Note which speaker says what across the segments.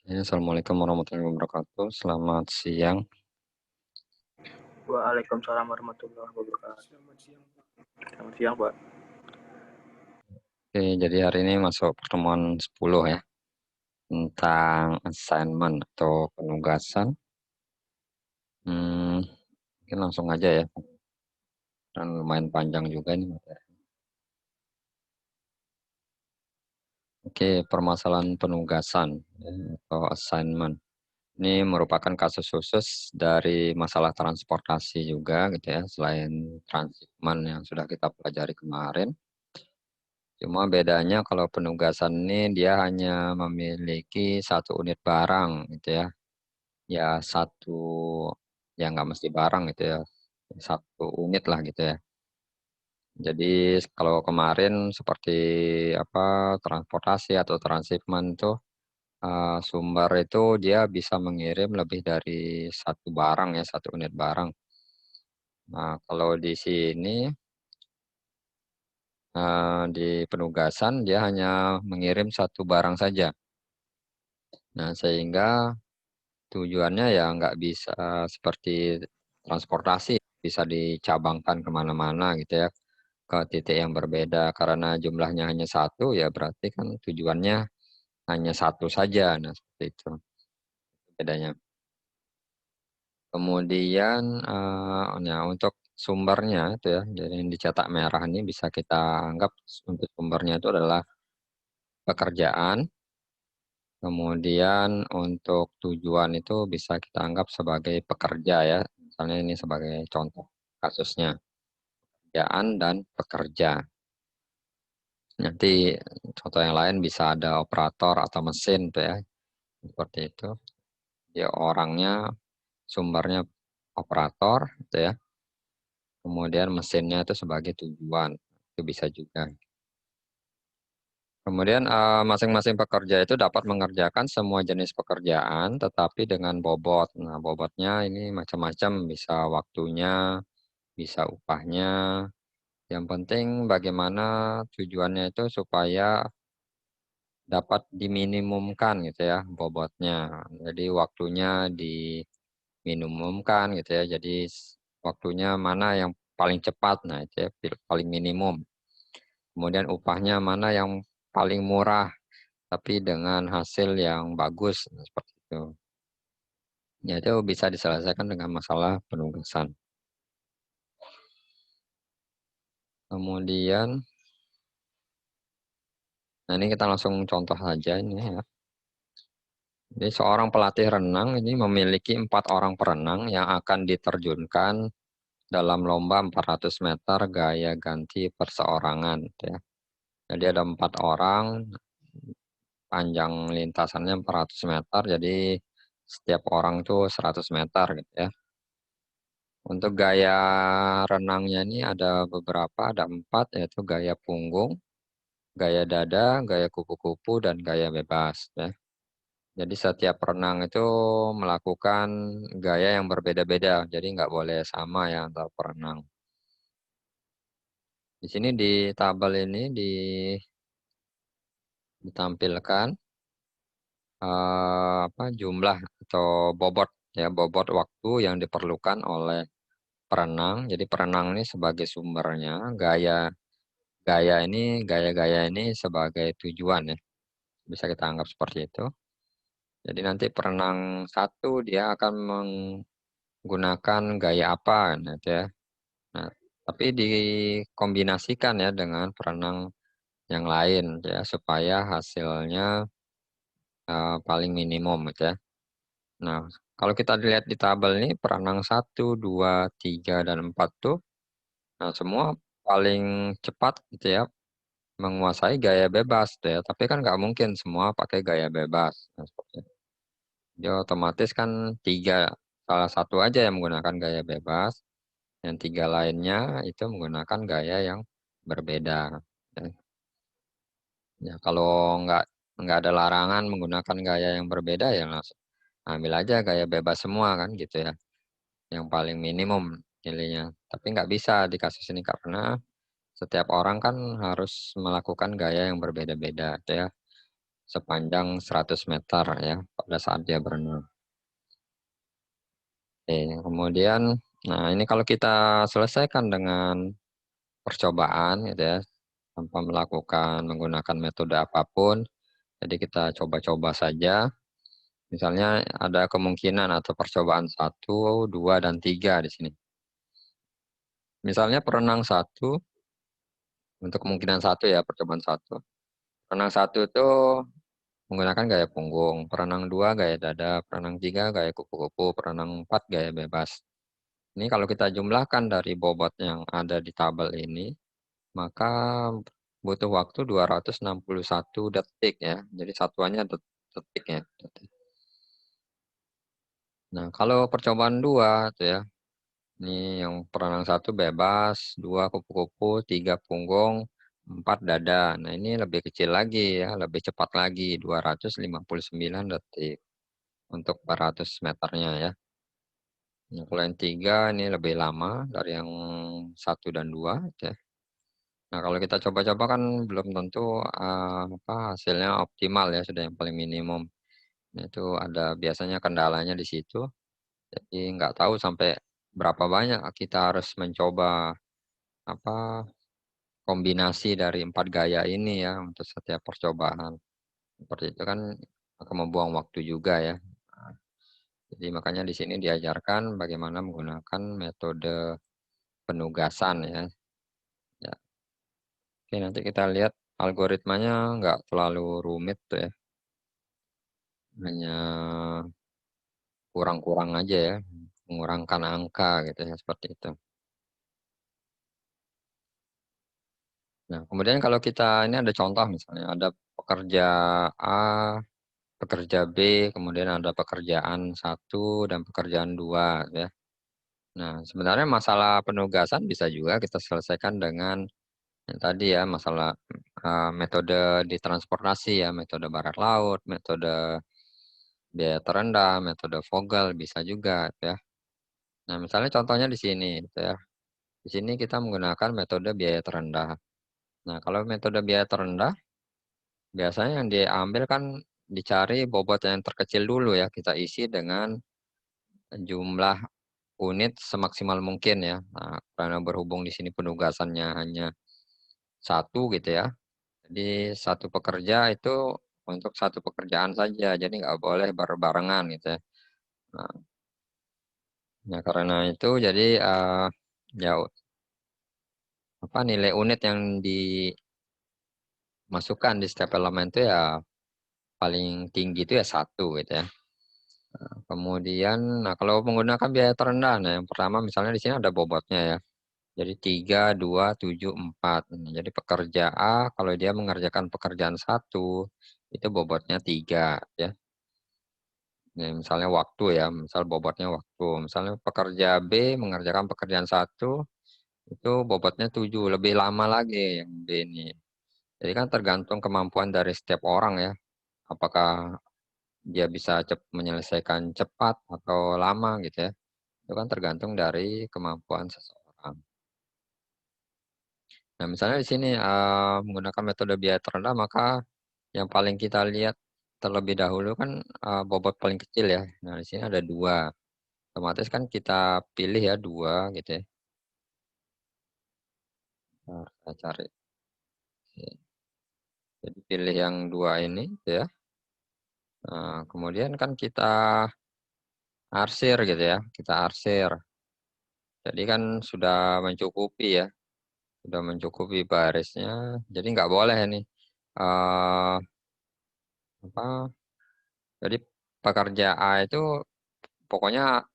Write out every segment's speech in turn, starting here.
Speaker 1: Assalamualaikum warahmatullahi wabarakatuh. Selamat siang.
Speaker 2: Waalaikumsalam warahmatullahi wabarakatuh. Selamat siang, Pak.
Speaker 1: Oke, jadi hari ini masuk pertemuan 10 ya, tentang assignment atau penugasan. Mungkin langsung aja ya, dan lumayan panjang juga nih materi. Oke, permasalahan penugasan ya, atau assignment. Ini merupakan kasus khusus dari masalah transportasi juga gitu ya, selain transhipment yang sudah kita pelajari kemarin. Cuma bedanya kalau penugasan ini dia hanya memiliki satu unit barang gitu ya. Ya satu, ya nggak mesti barang gitu ya. Satu unit lah gitu ya. Jadi kalau kemarin seperti apa transportasi atau transhipment itu sumber itu dia bisa mengirim lebih dari satu barang ya, satu unit barang. Nah, kalau di sini di penugasan dia hanya mengirim satu barang saja. Nah, sehingga tujuannya ya nggak bisa seperti transportasi, bisa dicabangkan kemana-mana gitu ya, ke titik yang berbeda. Karena jumlahnya hanya satu, ya berarti kan tujuannya hanya satu saja. Nah, seperti itu bedanya. Kemudian ya untuk sumbernya itu ya, jadi yang dicetak merah ini bisa kita anggap untuk sumbernya itu adalah pekerjaan. Kemudian untuk tujuan itu bisa kita anggap sebagai pekerja ya. Misalnya ini sebagai contoh kasusnya, pekerjaan dan pekerja. Nanti contoh yang lain bisa ada operator atau mesin tuh ya, seperti itu. Ya orangnya, sumbernya operator gitu ya. Kemudian mesinnya itu sebagai tujuan. Itu bisa juga. Kemudian masing-masing pekerja itu dapat mengerjakan semua jenis pekerjaan, tetapi dengan bobot. Nah, bobotnya ini macam-macam, bisa waktunya, bisa upahnya. Yang penting bagaimana tujuannya itu supaya dapat diminimumkan gitu ya bobotnya. Jadi waktunya diminimumkan gitu ya. Jadi waktunya mana yang paling cepat, nah itu ya paling minimum. Kemudian upahnya mana yang paling murah tapi dengan hasil yang bagus, nah, seperti itu. Ya itu bisa diselesaikan dengan masalah penugasan. Kemudian, nah ini kita langsung contoh saja ini ya. Jadi seorang pelatih renang ini memiliki 4 orang perenang yang akan diterjunkan dalam lomba 400 meter gaya ganti perseorangan, gitu ya. Jadi ada 4 orang, panjang lintasannya 400 meter, jadi setiap orang tuh 100 meter gitu ya. Untuk gaya renangnya ini ada beberapa, ada 4, yaitu gaya punggung, gaya dada, gaya kupu-kupu, dan gaya bebas, ya. Jadi setiap renang itu melakukan gaya yang berbeda-beda, jadi nggak boleh sama ya antar perenang. Di sini di tabel ini ditampilkan apa jumlah atau bobot ya bobot waktu yang diperlukan oleh perenang. Jadi perenang ini sebagai sumbernya, gaya-gaya ini sebagai tujuan ya. Bisa kita anggap seperti itu. Jadi nanti perenang satu dia akan menggunakan gaya apa gitu ya. Nah, tapi dikombinasikan ya dengan perenang yang lain ya supaya hasilnya paling minimum gitu ya. Nah, kalau kita lihat di tabel ini perenang satu, 2, 3, dan 4 tuh, nah semua paling cepat gitu ya menguasai gaya bebas tuh ya. Tapi kan nggak mungkin semua pakai gaya bebas. Nah, seperti itu. Jadi otomatis kan salah satu aja yang menggunakan gaya bebas, yang 3 lainnya itu menggunakan gaya yang berbeda. Ya, ya kalau nggak nggak ada larangan menggunakan gaya yang berbeda ya langsung ambil aja gaya bebas semua kan gitu ya. Yang paling minimum nilainya. Tapi nggak bisa di kasus ini karena setiap orang kan harus melakukan gaya yang berbeda-beda gitu ya. sepanjang 100 meter ya pada saat dia berenang. Oke, kemudian, nah ini kalau kita selesaikan dengan percobaan gitu ya, tanpa menggunakan metode apapun, jadi kita coba-coba saja. Misalnya ada kemungkinan atau percobaan 1, 2, dan 3 di sini. Misalnya perenang 1, untuk kemungkinan 1 ya, percobaan 1. Perenang 1 itu menggunakan gaya punggung, perenang 2 gaya dada, perenang 3 gaya kupu-kupu, perenang 4 gaya bebas. Ini kalau kita jumlahkan dari bobot yang ada di tabel ini, maka butuh waktu 261 detik ya. Jadi satuannya detik ya. Detik. Nah, kalau percobaan 2 tuh ya, ini yang perenang 1 bebas, 2 kupu-kupu, 3 punggung, 4 dada. Nah, ini lebih kecil lagi ya, lebih cepat lagi, 259 detik untuk 400 meternya ya. Nah, kalau yang 3 ini lebih lama dari yang 1 dan 2 ya. Nah, kalau kita coba-coba kan belum tentu, hasilnya optimal ya, sudah yang paling minimum. Nah, itu ada biasanya kendalanya di situ, jadi nggak tahu sampai berapa banyak kita harus mencoba, apa, kombinasi dari 4 gaya ini ya, untuk setiap percobaan. Seperti itu kan akan membuang waktu juga ya. Nah, jadi makanya di sini diajarkan bagaimana menggunakan metode penugasan ya. Ya, oke nanti kita lihat algoritmanya nggak terlalu rumit tuh ya. Hanya kurang-kurang aja ya, mengurangkan angka gitu ya, seperti itu. Nah, kemudian kalau kita ini ada contoh misalnya, ada pekerja A, pekerja B, kemudian ada pekerjaan 1 dan pekerjaan 2 ya. Nah, sebenarnya masalah penugasan bisa juga kita selesaikan dengan yang tadi ya, masalah, metode di transportasi ya, metode barat laut, metode biaya terendah, metode Vogel bisa juga ya. Nah, misalnya contohnya di sini gitu ya. Di sini kita menggunakan metode biaya terendah. Nah, kalau metode biaya terendah, biasanya yang diambil kan dicari bobot yang terkecil dulu ya, kita isi dengan jumlah unit semaksimal mungkin ya. Nah, karena berhubung di sini penugasannya hanya 1 gitu ya, jadi satu pekerja itu untuk satu pekerjaan saja, jadi nggak boleh berbarengan gitu ya. Nah, karena itu jadi, ya nilai unit yang dimasukkan di setiap elemen itu ya paling tinggi itu ya 1 gitu ya. Kemudian, nah kalau menggunakan biaya terendah, nah yang pertama misalnya di sini ada bobotnya ya. Jadi 3, 2, 7, 4. Jadi pekerja A kalau dia mengerjakan pekerjaan 1 itu bobotnya 3 ya. Ini misalnya waktu ya, misal bobotnya waktu. Misalnya pekerja B mengerjakan pekerjaan 1 itu bobotnya 7, lebih lama lagi yang B ini. Jadi kan tergantung kemampuan dari setiap orang ya. Apakah dia bisa menyelesaikan cepat atau lama gitu ya. Itu kan tergantung dari kemampuan seseorang. Nah, misalnya di sini, menggunakan metode biaya terendah, maka yang paling kita lihat terlebih dahulu kan, bobot paling kecil ya. Nah, di sini ada 2, otomatis kan kita pilih ya 2 gitu ya. Saya cari. Jadi pilih yang 2 ini gitu ya. Kemudian kan kita arsir gitu ya, kita arsir. Jadi kan sudah mencukupi ya, sudah mencukupi barisnya, jadi nggak boleh ini, eee, apa, jadi pekerja A itu pokoknya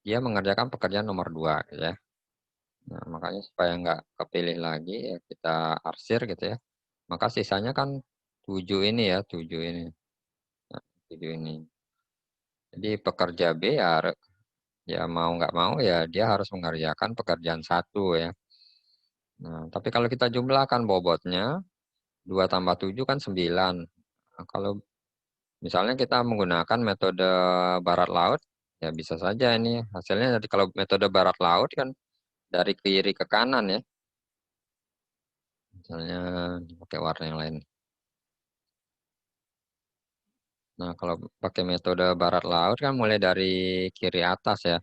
Speaker 1: dia mengerjakan pekerjaan nomor 2 gitu ya. Nah, makanya supaya nggak kepilih lagi ya kita arsir gitu ya, maka sisanya kan 7 ini ya, 7 ini. Nah, 7 ini. Jadi pekerja B ya mau nggak mau ya dia harus mengerjakan pekerjaan 1 ya. Nah, tapi kalau kita jumlahkan bobotnya, 2 tambah 7 kan 9. Nah, kalau misalnya kita menggunakan metode barat laut, ya bisa saja ini hasilnya nanti kalau metode barat laut kan dari kiri ke kanan ya, misalnya pakai warna yang lain. Nah, kalau pakai metode barat laut kan mulai dari kiri atas ya.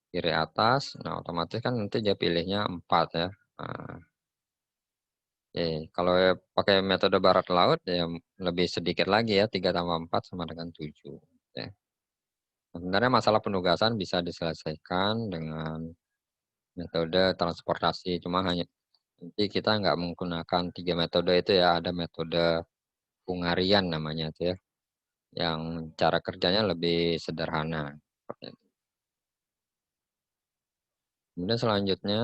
Speaker 1: Kiri atas, nah otomatis kan nanti dia pilihnya 4 ya. Nah, oke. Kalau pakai metode barat laut ya lebih sedikit lagi ya, 3 tambah 4 sama dengan 7. Ya. Sebenarnya masalah penugasan bisa diselesaikan dengan metode transportasi, cuma hanya nanti kita nggak menggunakan 3 metode itu ya, ada metode Hungarian namanya itu ya, yang cara kerjanya lebih sederhana. Seperti itu. Kemudian selanjutnya,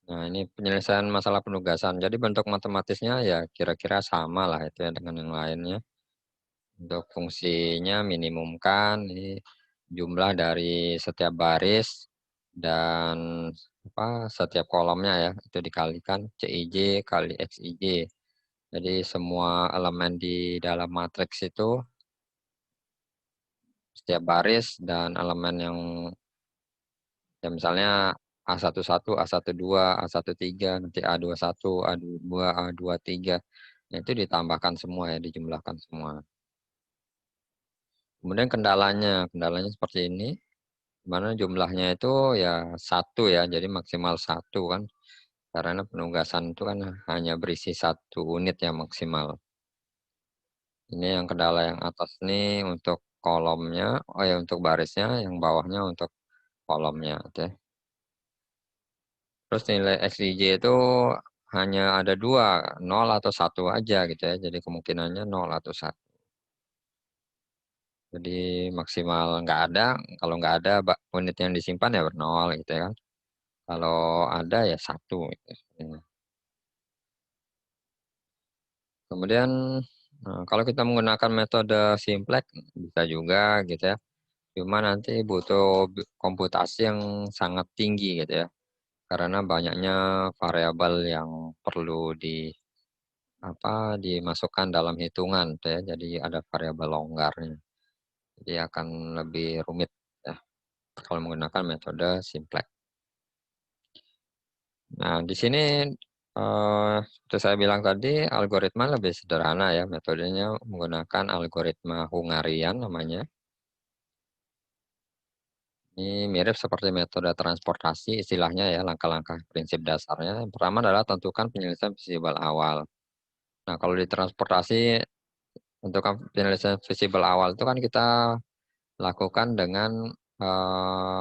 Speaker 1: nah ini penyelesaian masalah penugasan. Jadi bentuk matematisnya ya kira-kira sama lah itu ya dengan yang lainnya. Untuk fungsinya minimumkan ini jumlah dari setiap baris dan setiap kolomnya ya itu dikalikan CIJ kali XIJ. Jadi semua elemen di dalam matriks itu setiap baris dan elemen yang ya misalnya A11, A12, A13, nanti A21, A22, A23. Nah, itu ditambahkan semua ya, dijumlahkan semua. Kemudian kendalanya seperti ini, di mana jumlahnya itu ya 1 ya, jadi maksimal 1 kan. Karena penugasan itu kan hanya berisi 1 unit ya maksimal. Ini yang kendala yang atas nih untuk kolomnya, oh ya untuk barisnya, yang bawahnya untuk kolomnya. Gitu ya. Terus nilai XIJ itu hanya ada 2, 0 atau 1 aja gitu ya. Jadi kemungkinannya 0 atau 1. Jadi maksimal nggak ada, kalau nggak ada unit yang disimpan ya bernol gitu ya kan. Kalau ada ya 1 gitu. Kemudian kalau kita menggunakan metode simplex bisa juga gitu ya. Cuma nanti butuh komputasi yang sangat tinggi gitu ya. Karena banyaknya variabel yang perlu dimasukkan dalam hitungan tuh ya. Jadi ada variabel longgarnya. Jadi akan lebih rumit ya kalau menggunakan metode simplex. Nah, di sini seperti saya bilang tadi algoritma lebih sederhana ya metodenya menggunakan algoritma Hungarian namanya. Ini mirip seperti metode transportasi istilahnya ya langkah-langkah prinsip dasarnya. Yang pertama adalah tentukan penyelesaian visible awal. Nah, kalau di transportasi untuk penyelesaian visible awal itu kan kita lakukan dengan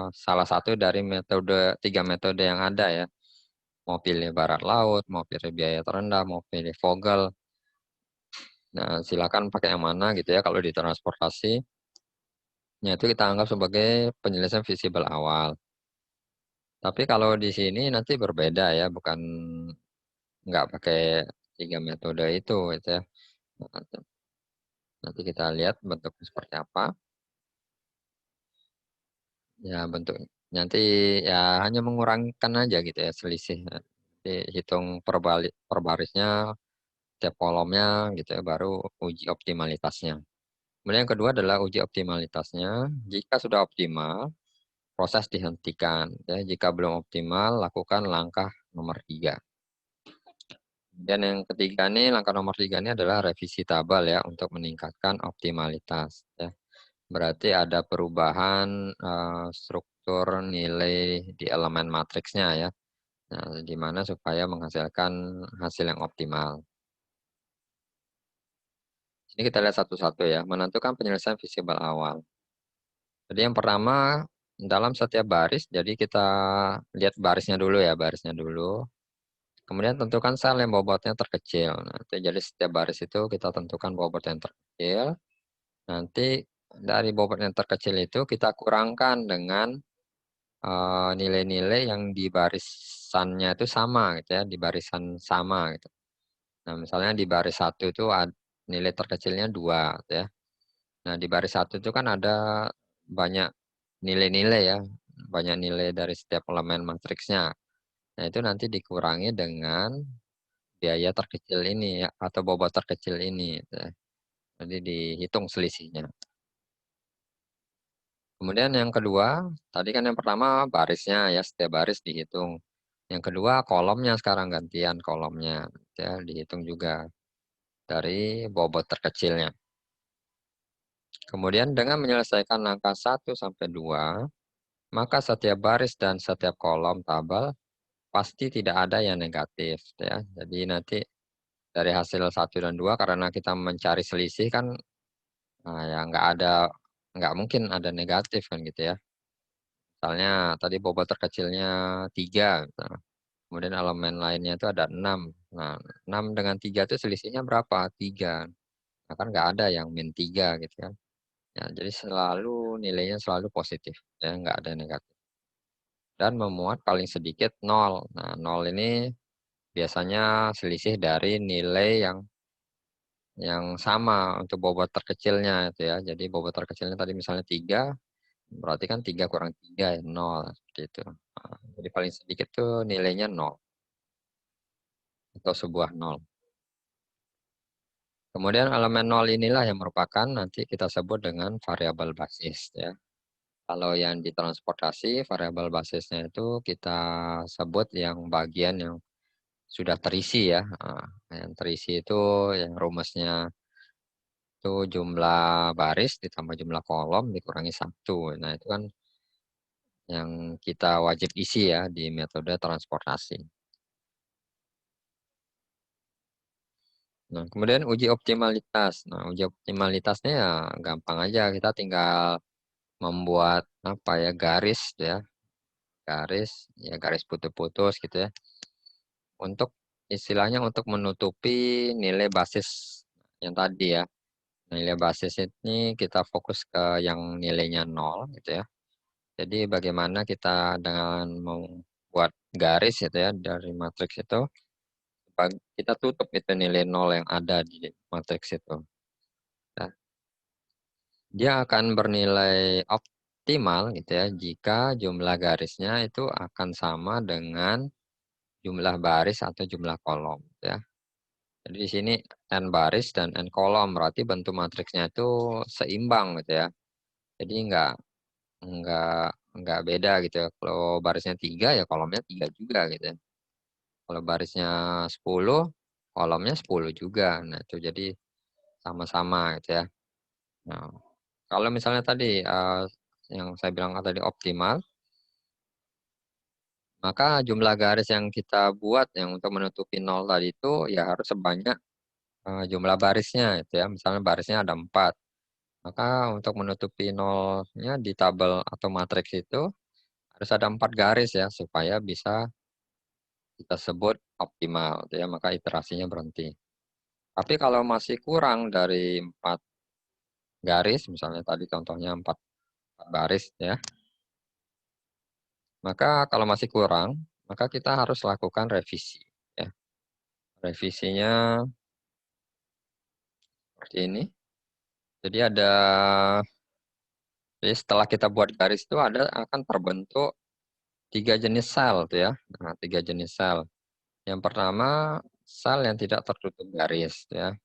Speaker 1: salah satu dari 3 metode yang ada ya. Mau pilih barat laut, mau pilih biaya terendah, mau pilih Vogel. Nah, silakan pakai yang mana gitu ya kalau di transportasi. Ya, itu kita anggap sebagai penyelesaian visible awal. Tapi kalau di sini nanti berbeda ya, bukan nggak pakai 3 metode itu gitu ya. Nanti kita lihat bentuknya seperti apa. Ya bentuk nanti ya hanya mengurangkan aja gitu ya selisih. Nanti hitung per barisnya, tiap kolomnya gitu ya, baru uji optimalitasnya. Kemudian yang kedua adalah uji optimalitasnya. Jika sudah optimal, proses dihentikan. Ya. Jika belum optimal, lakukan langkah nomor 3. Dan yang ketiga nih, langkah nomor 3 ini adalah revisi tabel ya untuk meningkatkan optimalitas. Ya. Berarti ada perubahan struktur nilai di elemen matriksnya ya. Nah, di mana supaya menghasilkan hasil yang optimal. Ini kita lihat satu-satu ya, menentukan penyelesaian visible awal. Jadi yang pertama, dalam setiap baris, jadi kita lihat barisnya dulu ya, barisnya dulu. Kemudian tentukan sel yang bobotnya terkecil. Nah, jadi setiap baris itu kita tentukan bobot yang terkecil. Nanti dari bobot yang terkecil itu kita kurangkan dengan nilai-nilai yang di barisannya itu sama gitu ya, di barisan sama gitu. Nah, misalnya di baris 1 itu nilai terkecilnya 2 gitu ya. Nah, di baris 1 itu kan ada banyak nilai-nilai ya, banyak nilai dari setiap elemen matriksnya. Nah, itu nanti dikurangi dengan biaya terkecil ini ya, atau bobot terkecil ini. Gitu ya. Jadi dihitung selisihnya. Kemudian yang kedua, tadi kan yang pertama barisnya ya, setiap baris dihitung. Yang kedua kolomnya sekarang gantian kolomnya. ya, dihitung juga dari bobot terkecilnya. Kemudian dengan menyelesaikan angka 1 sampai 2, maka setiap baris dan setiap kolom tabel pasti tidak ada yang negatif ya. Jadi nanti dari hasil 1 dan 2 karena kita mencari selisih kan, ya nggak mungkin ada negatif kan gitu ya. Misalnya tadi bobot terkecilnya 3 misalnya, kemudian elemen lainnya itu ada 6. Nah, 6 dengan 3 itu selisihnya berapa? 3. Nah, kan nggak ada yang min 3 gitu kan. Ya, jadi selalu nilainya selalu positif ya, nggak ada negatif. Dan memuat paling sedikit 0. Nah, 0 ini biasanya selisih dari nilai yang sama untuk bobot terkecilnya itu ya. Jadi bobot terkecilnya tadi misalnya 3, berarti kan 3 kurang 3 ya 0, seperti itu. Nah, jadi paling sedikit tuh nilainya 0 atau sebuah 0. Kemudian elemen 0 inilah yang merupakan nanti kita sebut dengan variabel basis ya. Kalau yang ditransportasi, variabel basisnya itu kita sebut yang bagian yang sudah terisi ya. Yang terisi itu yang rumusnya itu jumlah baris ditambah jumlah kolom dikurangi 1. Nah, itu kan yang kita wajib isi ya di metode transportasi. Nah, kemudian uji optimalitas. Nah, uji optimalitasnya ya gampang aja, kita tinggal membuat apa ya, garis ya, garis putus-putus gitu ya. Untuk istilahnya untuk menutupi nilai basis yang tadi ya. Nilai basis ini kita fokus ke yang nilainya 0 gitu ya. Jadi bagaimana kita dengan membuat garis gitu ya dari matriks itu, kita tutup itu nilai 0 yang ada di matriks itu. Nah, dia akan bernilai optimal gitu ya jika jumlah garisnya itu akan sama dengan jumlah baris atau jumlah kolom ya. Jadi di sini n baris dan n kolom, berarti bentuk matriksnya itu seimbang gitu ya. Jadi nggak nggak beda gitu ya. Kalau barisnya 3 ya kolomnya 3 juga gitu ya. Kalau barisnya 10, kolomnya 10 juga. Nah, itu jadi sama-sama gitu ya. Nah, kalau misalnya tadi yang saya bilang tadi optimal, maka jumlah garis yang kita buat yang untuk menutupi 0 tadi itu ya harus sebanyak jumlah barisnya itu ya. Misalnya barisnya ada 4. Maka untuk menutupi nolnya di tabel atau matriks itu harus ada 4 garis ya supaya bisa kita sebut optimal gitu ya, maka iterasinya berhenti. Tapi kalau masih kurang dari 4 garis, misalnya tadi contohnya 4 baris ya, maka kalau masih kurang, maka kita harus lakukan revisi ya. Revisinya seperti ini. Jadi setelah kita buat garis itu akan terbentuk 3 jenis sel tuh ya. Nah, 3 jenis sel. Yang pertama, sel yang tidak tertutup garis ya.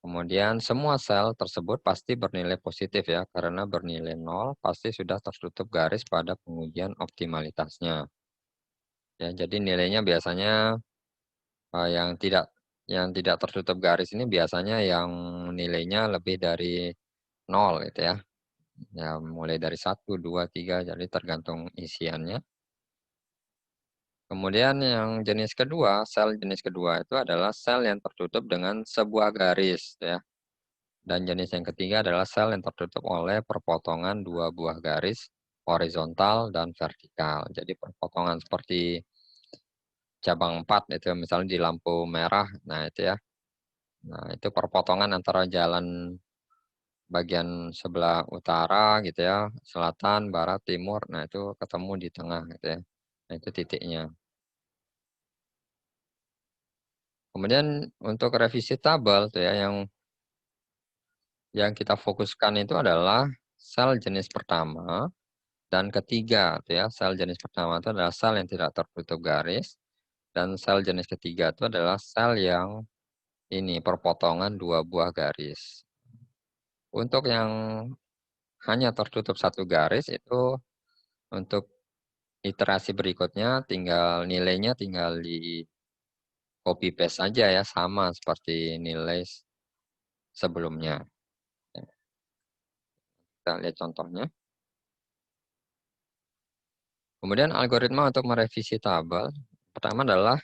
Speaker 1: Kemudian semua sel tersebut pasti bernilai positif ya, karena bernilai 0 pasti sudah tertutup garis pada pengujian optimalitasnya. Ya, jadi nilainya biasanya yang tidak tertutup garis ini biasanya yang nilainya lebih dari 0 gitu ya. Ya, mulai dari 1, 2, 3, jadi tergantung isiannya. Kemudian yang jenis kedua, sel jenis kedua itu adalah sel yang tertutup dengan sebuah garis ya. Dan jenis yang ketiga adalah sel yang tertutup oleh perpotongan 2 buah garis horizontal dan vertikal. Jadi perpotongan seperti cabang 4 itu misalnya di lampu merah, nah itu ya. Nah, itu perpotongan antara jalan bagian sebelah utara gitu ya, selatan, barat, timur, nah itu ketemu di tengah gitu ya. Nah, itu titiknya. Kemudian untuk revisi tabel tuh ya, yang kita fokuskan itu adalah sel jenis pertama dan ketiga tuh ya. Sel jenis pertama itu adalah sel yang tidak tertutup garis, dan sel jenis ketiga itu adalah sel yang ini perpotongan 2 buah garis. Untuk yang hanya tertutup 1 garis itu untuk iterasi berikutnya nilainya tinggal copy paste saja ya, sama seperti nilai sebelumnya. Kita lihat contohnya. Kemudian algoritma untuk merevisi tabel. Pertama adalah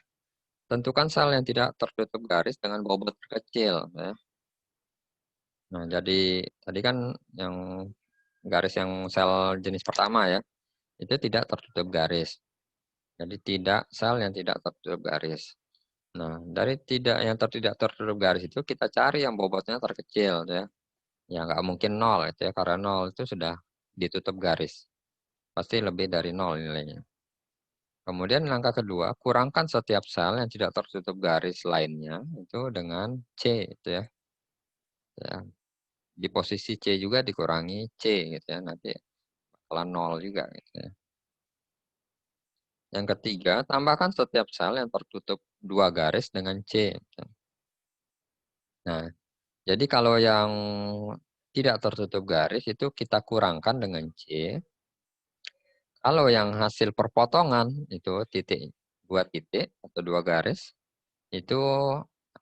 Speaker 1: tentukan sel yang tidak tertutup garis dengan bobot terkecil. Ya. Nah, jadi tadi kan yang garis yang sel jenis pertama ya, itu tidak tertutup garis. Jadi tidak sel yang tidak tertutup garis. Nah, dari tidak tertutup garis itu kita cari yang bobotnya terkecil ya. Ya nggak mungkin 0 itu ya, karena 0 itu sudah ditutup garis. Pasti lebih dari 0 nilainya. Kemudian langkah kedua, kurangkan setiap sel yang tidak tertutup garis lainnya itu dengan C gitu ya. Ya, di posisi C juga dikurangi C gitu ya, nanti bakalan 0 juga gitu ya. Yang ketiga, tambahkan setiap sel yang tertutup 2 garis dengan C gitu. Nah, jadi kalau yang tidak tertutup garis itu kita kurangkan dengan C. Kalau yang hasil perpotongan itu titik, 2 titik atau 2 garis, itu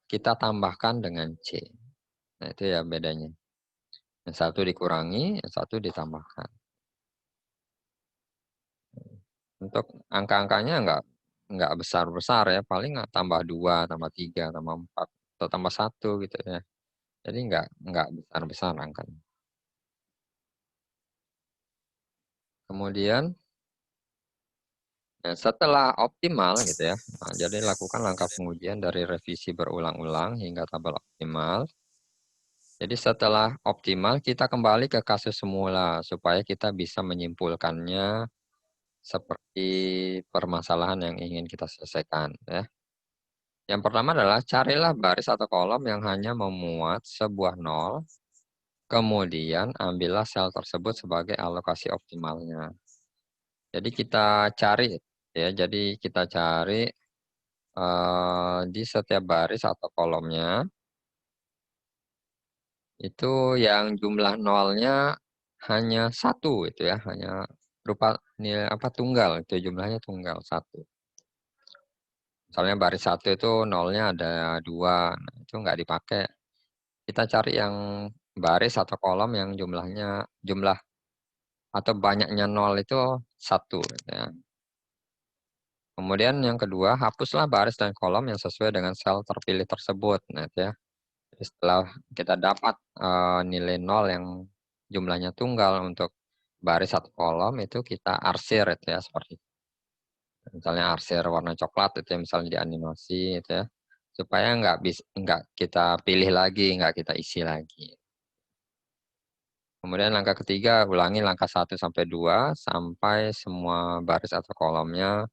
Speaker 1: kita tambahkan dengan C. Nah, itu ya bedanya. Yang satu dikurangi, yang satu ditambahkan. Untuk angka-angkanya enggak besar-besar ya, paling tambah 2, tambah 3, tambah 4, atau tambah 1 gitu ya. Jadi enggak besar-besar angkanya. Kemudian setelah optimal gitu ya, nah, jadi lakukan langkah pengujian dari revisi berulang-ulang hingga tabel optimal. Jadi setelah optimal kita kembali ke kasus semula supaya kita bisa menyimpulkannya seperti permasalahan yang ingin kita selesaikan ya. Yang pertama adalah carilah baris atau kolom yang hanya memuat sebuah nol, kemudian ambillah sel tersebut sebagai alokasi optimalnya. Jadi kita cari ya, jadi kita cari di setiap baris atau kolomnya itu yang jumlah nolnya hanya satu itu ya, hanya berupa nilai tunggal, itu jumlahnya tunggal satu. Misalnya baris 1 itu nolnya ada 2, nah itu nggak dipakai. Kita cari yang baris atau kolom yang jumlah atau banyaknya nol itu 1 gitu ya. Kemudian yang kedua, hapuslah baris dan kolom yang sesuai dengan sel terpilih tersebut. Nah itu ya. Jadi setelah kita dapat nilai nol yang jumlahnya tunggal untuk baris atau kolom itu kita arsir itu ya, seperti misalnya arsir warna coklat itu ya, misalnya di animasi itu ya, supaya nggak kita pilih lagi, nggak kita isi lagi. Kemudian langkah ketiga, ulangi langkah 1 sampai 2 sampai semua baris atau kolomnya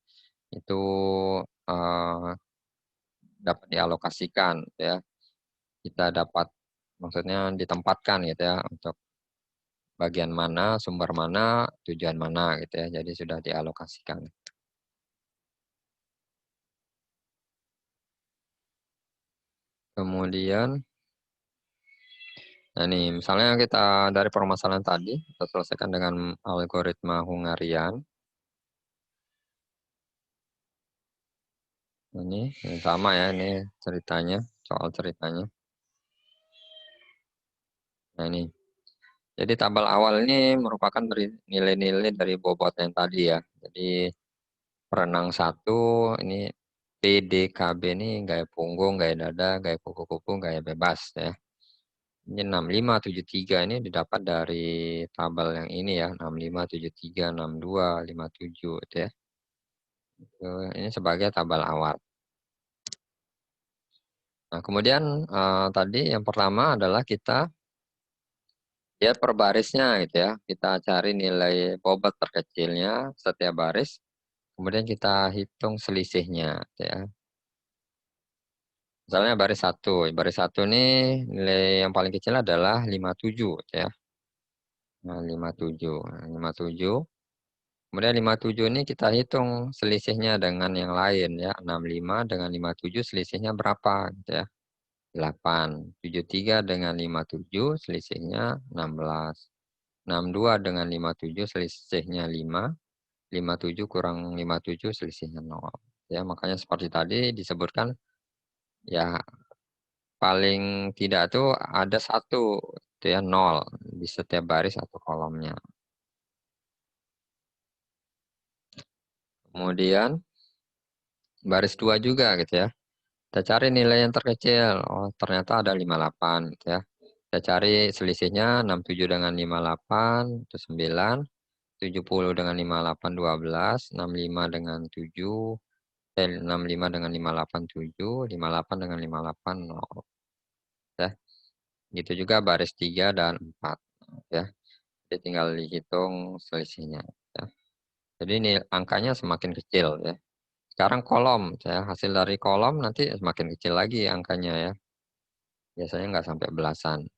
Speaker 1: itu eee, dapat dialokasikan ya. Kita dapat maksudnya ditempatkan gitu ya, untuk bagian mana, sumber mana, tujuan mana gitu ya. Jadi sudah dialokasikan. Kemudian, nah nih misalnya kita dari permasalahan tadi, kita selesaikan dengan algoritma Hungarian. Ini sama ya, ini ceritanya, soal ceritanya. Nah ini, jadi tabel awal ini merupakan dari nilai-nilai dari bobot yang tadi ya. Jadi perenang 1 ini PDKB ini gaya punggung, gaya dada, gaya kuku-kuku, gaya bebas ya. Ini 6573 ini didapat dari tabel yang ini ya, 6573, 62, 57 itu ya. Ini sebagai tabel awal. Nah kemudian tadi yang pertama adalah kita lihat per barisnya gitu ya. Kita cari nilai bobot terkecilnya setiap baris, kemudian kita hitung selisihnya gitu ya. Misalnya baris satu ini nilai yang paling kecil adalah 57 gitu ya. Nah 57, nah 57. Kemudian 57 ini kita hitung selisihnya dengan yang lain ya, 65 dengan 57 selisihnya berapa gitu ya. 8, 73 dengan 57 selisihnya 16. 62 dengan 57 selisihnya 5, 57 kurang 57 selisihnya 0. Ya, makanya seperti tadi disebutkan Ya, paling tidak tuh ada 1, itu ya, 0 di setiap baris atau kolomnya. Kemudian baris 2 juga gitu ya. Kita cari nilai yang terkecil. Oh, ternyata ada 58 gitu ya. Kita cari selisihnya 67 dengan 58 itu 9, 70 dengan 58 12, 65 dengan 7, 65 dengan 58 7, 58 dengan 58 0 ya. Gitu juga baris 3 dan 4 ya. Jadi tinggal dihitung selisihnya ya. Jadi ini angkanya semakin kecil ya. Sekarang kolom ya, hasil dari kolom nanti semakin kecil lagi angkanya ya. Biasanya nggak sampai belasan.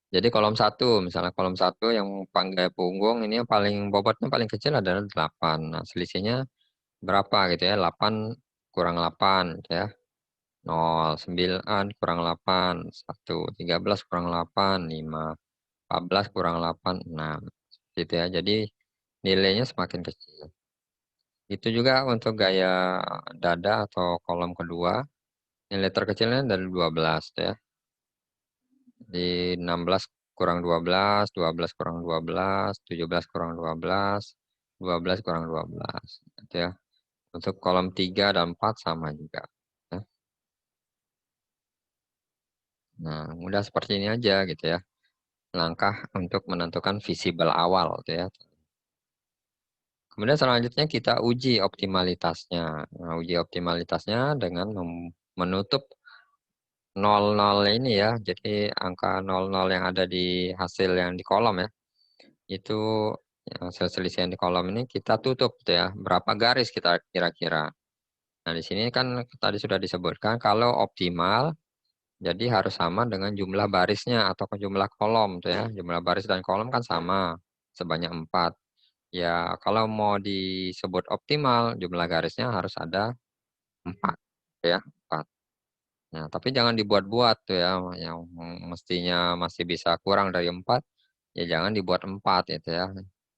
Speaker 1: Jadi kolom 1, misalnya kolom 1 yang panggai punggung ini yang paling bobotnya paling kecil adalah 8. Nah, selisihnya berapa gitu ya? 8 kurang 8 gitu ya. 0, 9 kurang 8, 1, 13 kurang 8, 5, 14 kurang 8, 6. Gitu ya. Jadi nilainya semakin kecil. Itu juga untuk gaya dada atau kolom kedua. Nilai terkecilnya dari 12 ya. Di 16 kurang 12, 12 kurang 12, 17 kurang 12, 12 kurang 12. Gitu ya. Untuk kolom 3 dan 4 sama juga. Ya. Nah, mudah seperti ini aja gitu ya. Langkah untuk menentukan visible awal gitu ya. Kemudian selanjutnya kita uji optimalitasnya. Nah, uji optimalitasnya dengan menutup 00 ini ya. Jadi angka 00 yang ada di hasil yang di kolom ya. Itu hasil selisih yang di kolom ini kita tutup gitu ya. Berapa garis kita kira-kira. Nah, di sini kan tadi sudah disebutkan kalau optimal jadi harus sama dengan jumlah barisnya atau jumlah kolom tuh ya. Jumlah baris dan kolom kan sama sebanyak 4. Ya, kalau mau disebut optimal jumlah garisnya harus ada 4 ya, 4. Nah, tapi jangan dibuat-buat tuh ya, yang mestinya masih bisa kurang dari 4, ya jangan dibuat 4 itu ya.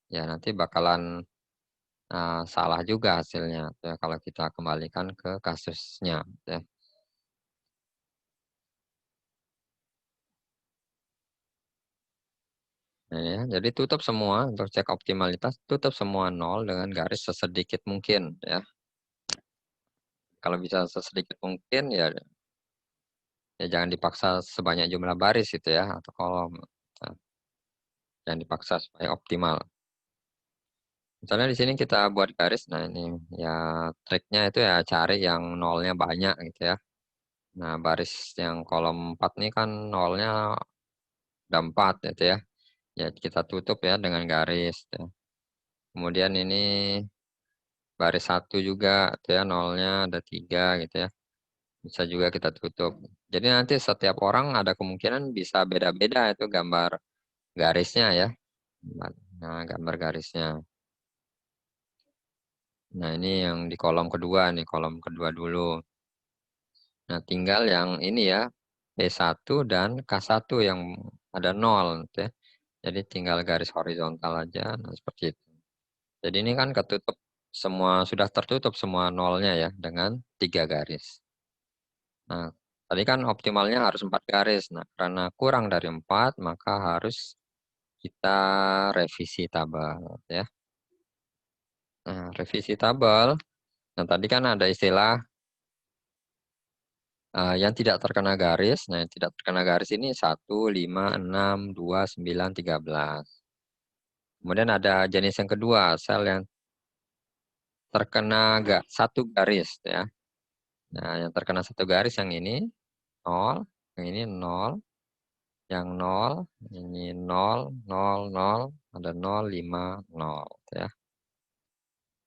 Speaker 1: Ya nanti bakalan salah juga hasilnya ya kalau kita kembalikan ke kasusnya ya. Nah, ya, jadi tutup semua untuk cek optimalitas, tutup semua 0 dengan garis sesedikit mungkin ya. Kalau bisa sesedikit mungkin ya jangan dipaksa sebanyak jumlah baris itu ya atau kolom. Nah, jangan dipaksa supaya optimal. Misalnya di sini kita buat garis, nah ini ya triknya itu ya cari yang nolnya banyak gitu ya. Nah, baris yang kolom 4 nih kan nolnya ada 4 gitu ya. Ya kita tutup ya dengan garis ya. Kemudian ini baris 1 juga gitu ya, nolnya ada 3 gitu ya. Bisa juga kita tutup. Jadi nanti setiap orang ada kemungkinan bisa beda-beda itu gambar garisnya ya. Nah, gambar garisnya. Nah, ini yang di kolom kedua nih, kolom kedua dulu. Nah, tinggal yang ini ya, P1 dan K1 yang ada 0 gitu ya. Jadi tinggal garis horizontal aja, nah seperti itu. Jadi ini kan ketutup semua, sudah tertutup semua nolnya ya dengan 3 garis. Nah, tadi kan optimalnya harus 4 garis. Nah, karena kurang dari 4, maka harus kita revisi tabel ya. Nah, revisi tabel. Nah, tadi kan ada istilah yang tidak terkena garis. Nah, yang tidak terkena garis ini 1, 5, 6, 2, 9, 13. Kemudian ada jenis yang kedua, sel yang terkena satu garis ya. Nah, yang terkena satu garis yang ini 0, yang ini 0, yang 0, ini 0, 0, 0, ada 0, 5, 0 ya.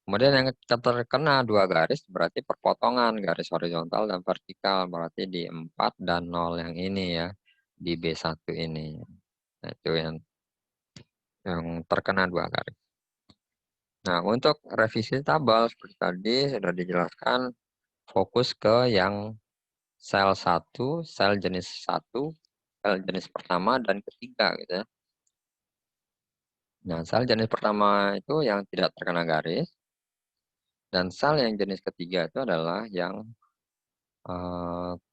Speaker 1: Kemudian yang terkena dua garis berarti perpotongan garis horizontal dan vertikal berarti di 4 dan 0 yang ini ya, di B1 ini. Nah, itu yang terkena dua garis. Nah, untuk revisi tabel seperti tadi sudah dijelaskan, fokus ke yang sel 1, sel jenis 1, sel jenis pertama dan ketiga gitu ya. Nah, sel jenis pertama itu yang tidak terkena garis, dan sel yang jenis ketiga itu adalah yang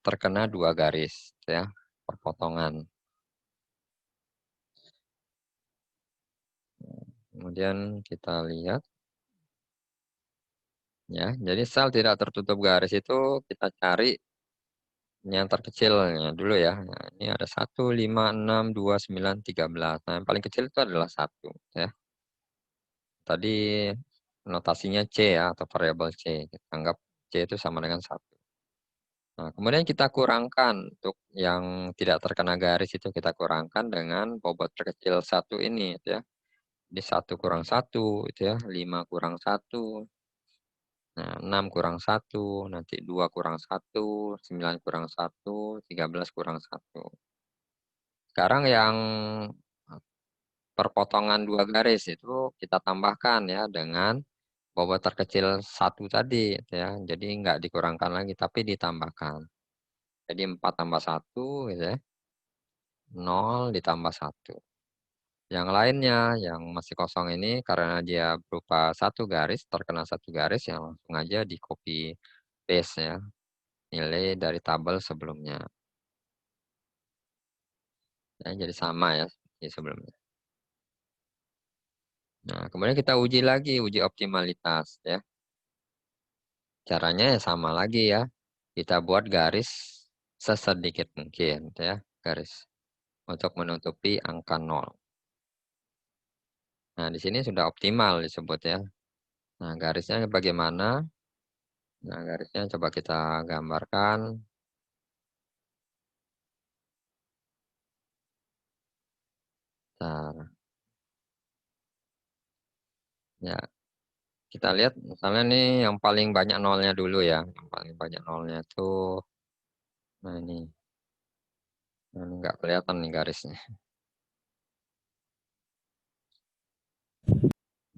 Speaker 1: terkena 2 garis ya, perpotongan. Kemudian kita lihat ya, jadi sel tidak tertutup garis itu kita cari yang terkecilnya dulu ya. Nah, ini ada 1, 5, 6, 2, 9, 13. Nah, yang paling kecil itu adalah 1 ya. Tadi notasinya C ya, atau variabel C. Kita anggap C itu sama dengan 1. Nah, kemudian kita kurangkan untuk yang tidak terkena garis itu kita kurangkan dengan bobot terkecil 1 ini gitu ya. Jadi 1 kurang 1 itu ya, 5 kurang 1. Nah, 6 kurang 1, nanti 2 kurang 1, 9 kurang 1, 13 kurang 1. Sekarang yang perpotongan 2 garis itu kita tambahkan ya dengan bobot terkecil 1 tadi gitu ya. Jadi nggak dikurangkan lagi tapi ditambahkan. Jadi 4 tambah 1 gitu ya, 0 ditambah 1. Yang lainnya yang masih kosong ini karena dia berupa 1 garis, terkena 1 garis ya langsung aja di copy paste ya, nilai dari tabel sebelumnya. Ya, jadi sama ya seperti sebelumnya. Nah, kemudian kita uji lagi, uji optimalitas ya. Caranya ya sama lagi ya. Kita buat garis sesedikit mungkin ya, garis untuk menutupi angka 0. Nah, di sini sudah optimal disebut ya. Nah, garisnya bagaimana? Nah, garisnya coba kita gambarkan. Nah, ya, kita lihat misalnya nih yang paling banyak nolnya dulu ya. Yang paling banyak nolnya itu, nah ini. Nah, ini nggak kelihatan nih garisnya.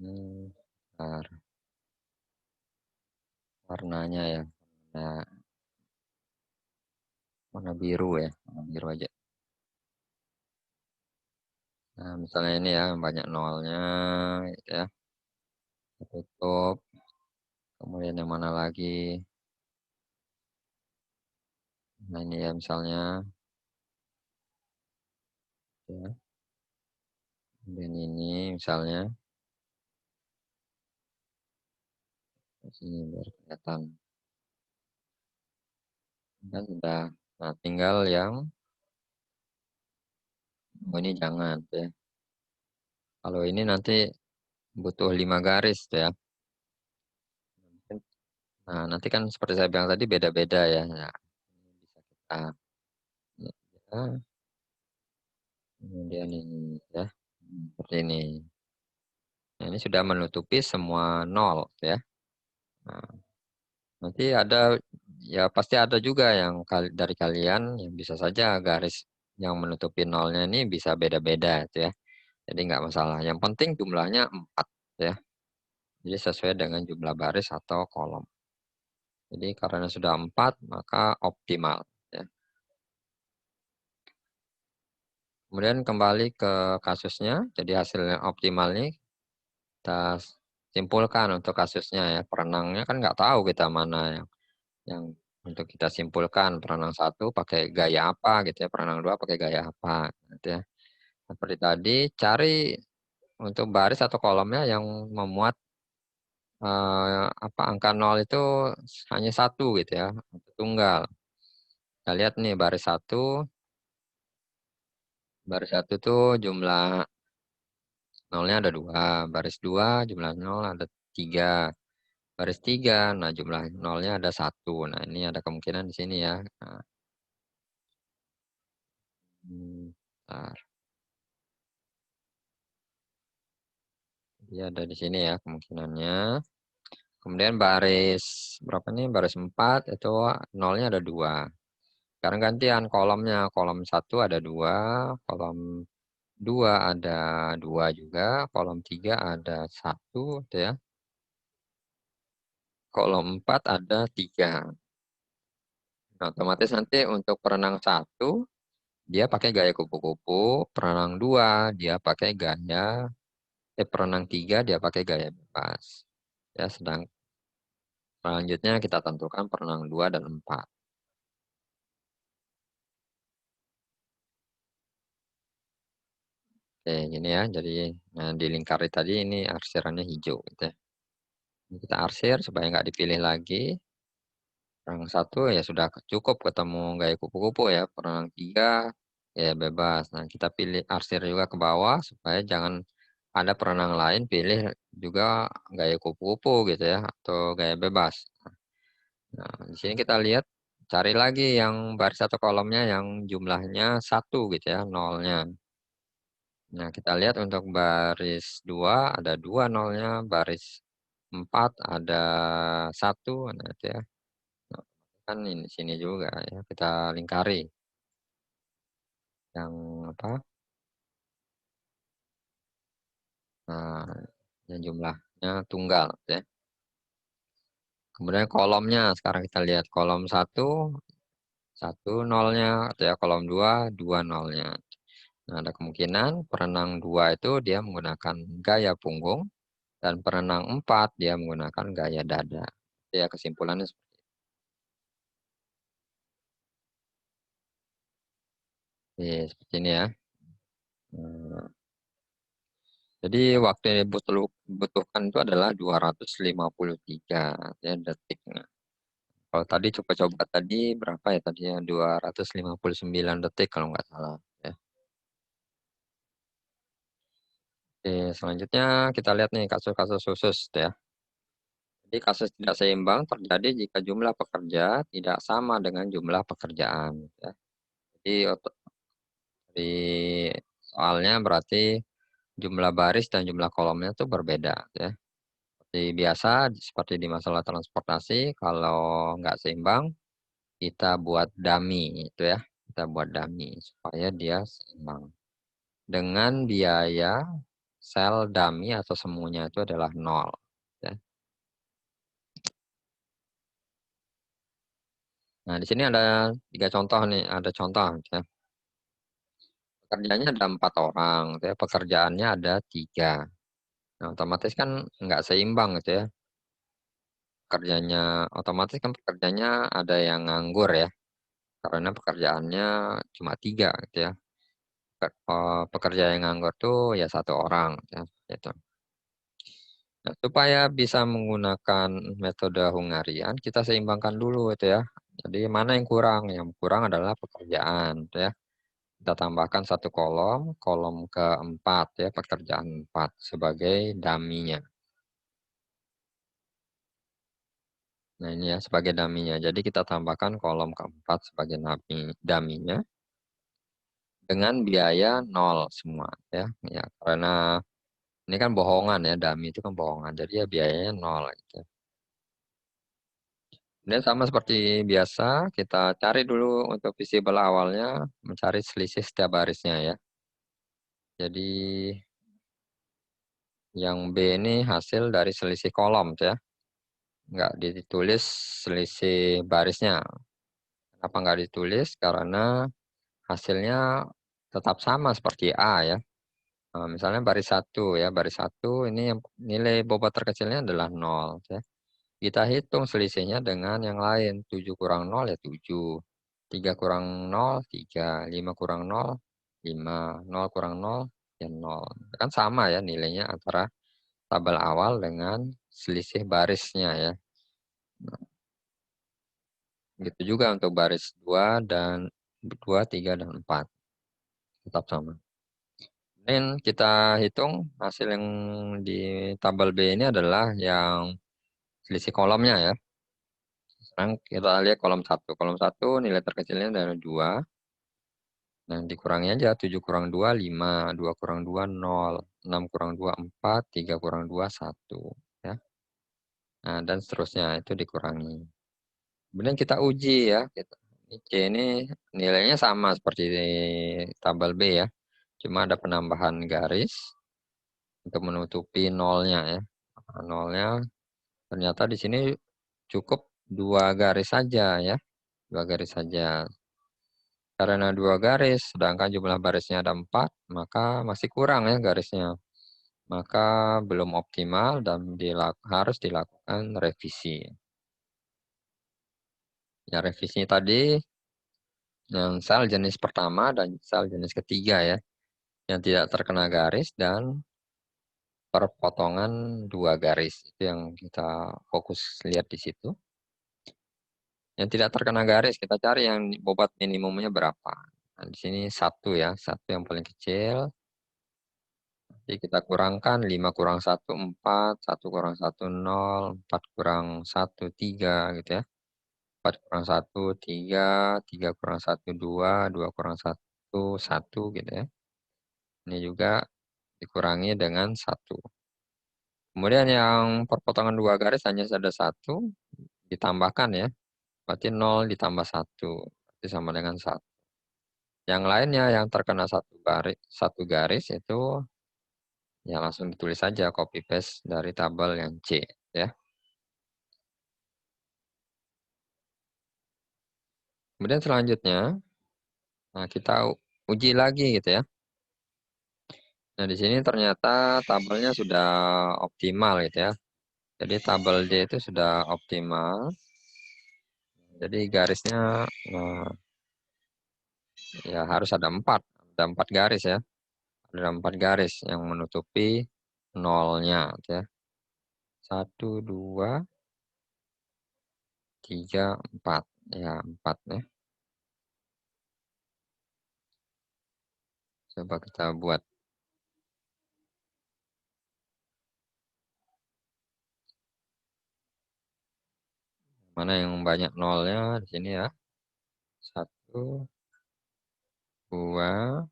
Speaker 1: Bentar, warnanya ya. Nah, warna biru ya. Warna biru aja. Nah, misalnya ini ya, banyak nolnya, gitu ya. Tutup. Kemudian yang mana lagi? Nah, ini ya misalnya. Ya. Kemudian ini misalnya. Di sini biar kelihatan. Dan sudah. Nah, tinggal yang, oh ini jangan ya. Kalau ini nanti butuh 5 garis ya. Nah, nanti kan seperti saya bilang tadi beda-beda ya. Nah, ini bisa kita ya, kemudian ini ya. Seperti ini. Nah, ini sudah menutupi semua nol ya. Nah, nanti ada ya pasti ada juga yang dari kalian yang bisa saja garis yang menutupi nolnya ini bisa beda-beda itu ya. Jadi nggak masalah. Yang penting jumlahnya 4 ya. Jadi sesuai dengan jumlah baris atau kolom. Jadi karena sudah 4 maka optimal ya. Kemudian kembali ke kasusnya. Jadi hasilnya optimal ini kita simpulkan untuk kasusnya ya. Perenangnya kan nggak tahu kita mana yang untuk kita simpulkan perenang 1 pakai gaya apa gitu ya, perenang 2 pakai gaya apa gitu ya. Seperti tadi cari untuk baris atau kolomnya yang memuat apa angka 0 itu hanya 1 gitu ya, tunggal. Kita lihat nih baris 1 tuh jumlah nolnya ada 2, baris 2 jumlah 0 ada 3, baris 3, nah jumlah nolnya ada 1. Nah, ini ada kemungkinan di sini ya. Nah, bentar. Dia ada di sini ya kemungkinannya. Kemudian baris berapa nih? Baris 4 itu nolnya ada 2. Sekarang gantian kolomnya. Kolom 1 ada 2, kolom 2 ada 2 juga, kolom 3 ada 1 gitu ya. Kolom 4 ada 3. Nah, otomatis nanti untuk perenang 1 dia pakai gaya kupu-kupu, perenang 2 dia pakai gaya perenang 3 dia pakai gaya bebas. Ya, sedang selanjutnya kita tentukan perenang 2 dan 4. Oke, gini ya. Jadi, di lingkari tadi ini arsirannya hijau gitu ya. Ini kita arsir supaya nggak dipilih lagi. Perenang 1 ya sudah cukup ketemu gaya kupu-kupu ya. Perenang 3 ya bebas. Nah, kita pilih arsir juga ke bawah supaya jangan ada perenang lain pilih juga gaya kupu-kupu gitu ya, atau gaya bebas. Nah, di sini kita lihat, cari lagi yang baris atau kolomnya yang jumlahnya 1 gitu ya, nolnya. Nah, kita lihat untuk baris 2 ada 2 nolnya, baris 4 ada 1, nah itu ya. Nah, kan ini sini juga ya, kita lingkari yang apa, nah yang jumlahnya tunggal ya. Kemudian kolomnya sekarang kita lihat kolom 1 nolnya, atau ya kolom 2 nolnya. Nah, ada kemungkinan perenang 2 itu dia menggunakan gaya punggung, dan perenang 4 dia menggunakan gaya dada. Ya kesimpulannya seperti ini ya. Eee, jadi waktu yang dibutuhkan itu adalah 253 ya detik. Nah, kalau tadi coba-coba tadi berapa ya tadi ya, 259 detik kalau nggak salah ya. Oke, selanjutnya kita lihat nih kasus-kasus khusus ya. Jadi kasus tidak seimbang terjadi jika jumlah pekerja tidak sama dengan jumlah pekerjaan ya. Jadi di soalnya berarti jumlah baris dan jumlah kolomnya itu berbeda ya. Seperti biasa, seperti di masalah transportasi, kalau nggak seimbang, kita buat dummy itu ya, kita buat dummy supaya dia seimbang. Dengan biaya sel dummy atau semuanya itu adalah nol. Ya. Nah, di sini ada 3 contoh nih, ada contoh ya. Pekerjanya ada 4 orang, gitu ya, pekerjaannya ada 3. Nah, otomatis kan nggak seimbang gitu ya. Otomatis kan pekerjanya ada yang nganggur ya. Karena pekerjaannya cuma 3 gitu ya. Pekerja yang nganggur tuh ya 1 orang ya, gitu. Nah, supaya bisa menggunakan metode Hungarian, kita seimbangkan dulu itu ya. Jadi mana yang kurang? Yang kurang adalah pekerjaan gitu ya. Kita tambahkan 1 kolom, kolom keempat ya, pekerjaan 4 sebagai dummy-nya. Nah ini ya sebagai dummy-nya. Jadi kita tambahkan kolom keempat sebagai dummy-nya. Dengan biaya nol semua ya. Ya, karena ini kan bohongan ya, dummy itu kan bohongan, jadi ya biayanya nol gitu. Dan sama seperti biasa, kita cari dulu untuk visible awalnya, mencari selisih setiap barisnya ya. Jadi yang B ini hasil dari selisih kolom ya, nggak ditulis selisih barisnya. Kenapa nggak ditulis? Karena hasilnya tetap sama seperti A ya. Misalnya baris satu ini yang nilai bobot terkecilnya adalah nol ya. Kita hitung selisihnya dengan yang lain, 7 kurang nol ya 7, 3 kurang nol 3, 5 kurang nol 5, nol kurang nol ya nol. Kan sama ya nilainya antara tabel awal dengan selisih barisnya ya. Nah, gitu juga untuk baris 2, 3 dan 4 tetap sama. Dan kita hitung hasil yang di tabel B ini adalah yang selisih kolomnya ya. Sekarang kita lihat kolom satu nilai terkecilnya adalah 2. Nah, dikurangi aja 7 kurang 2 5, 2 kurang 2 0, 6 kurang 2 4, 3 kurang 2 1 ya. Nah, dan seterusnya itu dikurangi. Kemudian kita uji ya, ini C ini nilainya sama seperti di tabel B ya. Cuma ada penambahan garis untuk menutupi nolnya ya. Nah, nolnya ternyata di sini cukup 2 garis saja ya, 2 garis saja. Karena 2 garis, sedangkan jumlah barisnya ada 4, maka masih kurang ya garisnya. Maka belum optimal dan harus dilakukan revisi. Ya revisinya tadi yang sel jenis pertama dan sel jenis ketiga ya. yang tidak terkena garis, dan perpotongan 2 garis. Itu yang kita fokus lihat di situ. Yang tidak terkena garis, kita cari yang bobot minimumnya berapa. Nah, di sini 1 ya, 1 yang paling kecil. Jadi kita kurangkan 5 kurang 1, 4, 1 kurang 1, 0, 4 kurang 1, 3 gitu ya. 4 kurang 1, 3, 3 kurang 1, 2, 2 kurang 1, 1 gitu ya. Ini juga dikurangi dengan 1. Kemudian yang perpotongan 2 garis hanya ada 1, ditambahkan ya. Berarti 0 ditambah 1, berarti sama dengan 1. Yang lainnya yang terkena satu garis itu ya langsung ditulis saja, copy paste dari tabel yang C ya. Kemudian selanjutnya, nah kita uji lagi gitu ya. Nah di sini ternyata tabelnya sudah optimal gitu ya. Jadi tabel D itu sudah optimal. Jadi garisnya ya harus ada 4, ada 4 garis ya. Ada 4 garis yang menutupi nolnya gitu ya. 1, 2, 3, 4. Ya 4 ya. Coba kita buat. Mana yang banyak nolnya di sini ya. 1, 2,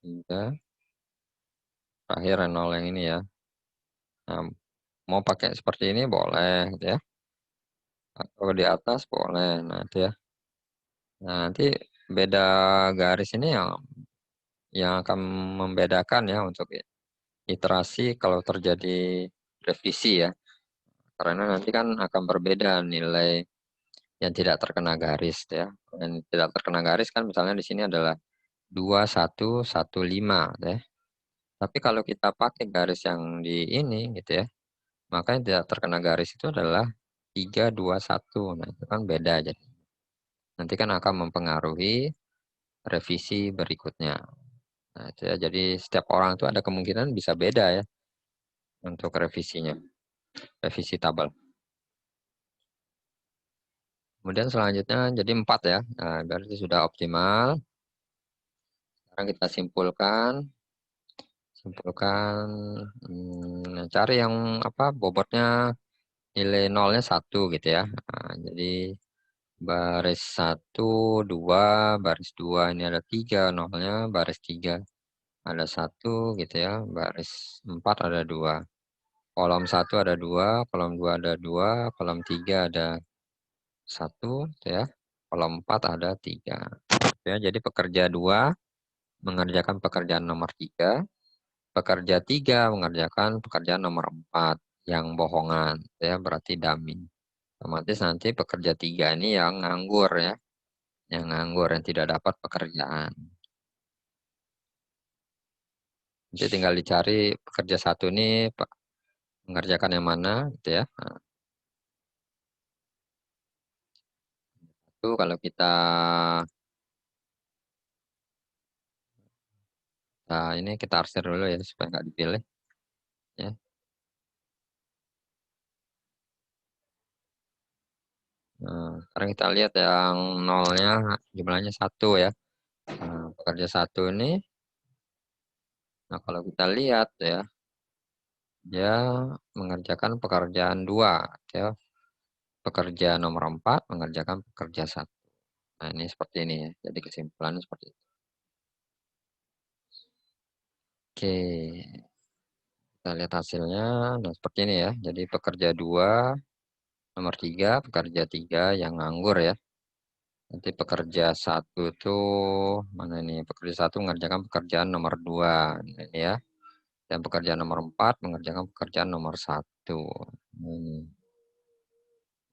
Speaker 1: 3. Terakhir nol yang ini ya. Nah, mau pakai seperti ini boleh gitu ya. Atau di atas boleh. Nah itu ya. Nah nanti beda garis ini yang akan membedakan ya untuk iterasi kalau terjadi revisi ya. Karena nanti kan akan berbeda nilai yang tidak terkena garis ya. Dan tidak terkena garis kan misalnya di sini adalah 2115 ya. Tapi kalau kita pakai garis yang di ini gitu ya, maka yang tidak terkena garis itu adalah 321. Nah, itu kan beda jadi. Nanti kan akan mempengaruhi revisi berikutnya. Nah, itu ya. Jadi setiap orang itu ada kemungkinan bisa beda ya untuk revisinya, revisi tabel. Kemudian selanjutnya jadi 4 ya. Nah, berarti sudah optimal. Sekarang kita simpulkan. Simpulkan, cari yang apa bobotnya nilai nolnya 1 gitu ya. Nah, jadi baris 1, 2, baris 2 ini ada 3 nolnya, baris 3 ada 1 gitu ya, baris 4 ada 2. Kolom 1 ada 2, kolom 2 ada 2, kolom 3 ada 1 gitu ya. Kolom 4 ada 3. Ya, jadi pekerja 2 mengerjakan pekerjaan nomor 3, pekerja 3 mengerjakan pekerjaan nomor 4 yang bohongan ya, berarti dummy. Otomatis nanti pekerja 3 ini yang nganggur ya. Yang nganggur, yang tidak dapat pekerjaan. Jadi tinggal dicari pekerja 1 ini mengerjakan yang mana gitu ya. Nah, itu kalau ini kita arsir dulu ya supaya nggak dipilih ya. Nah, sekarang kita lihat yang nolnya jumlahnya 1 ya. Nah, pekerja 1 ini, nah kalau kita lihat ya, dia mengerjakan pekerjaan 2 ya. Pekerja nomor 4 mengerjakan pekerja 1. Nah, ini seperti ini ya. Jadi kesimpulannya seperti itu. Oke, kita lihat hasilnya. Nah, seperti ini ya. Jadi pekerja 2, nomor 3, pekerja 3 yang nganggur ya. Nanti pekerja 1 itu, mana ini? Pekerja 1 mengerjakan pekerjaan nomor 2. Ini ya. Dan pekerjaan nomor 4 mengerjakan pekerjaan nomor 1. Ini.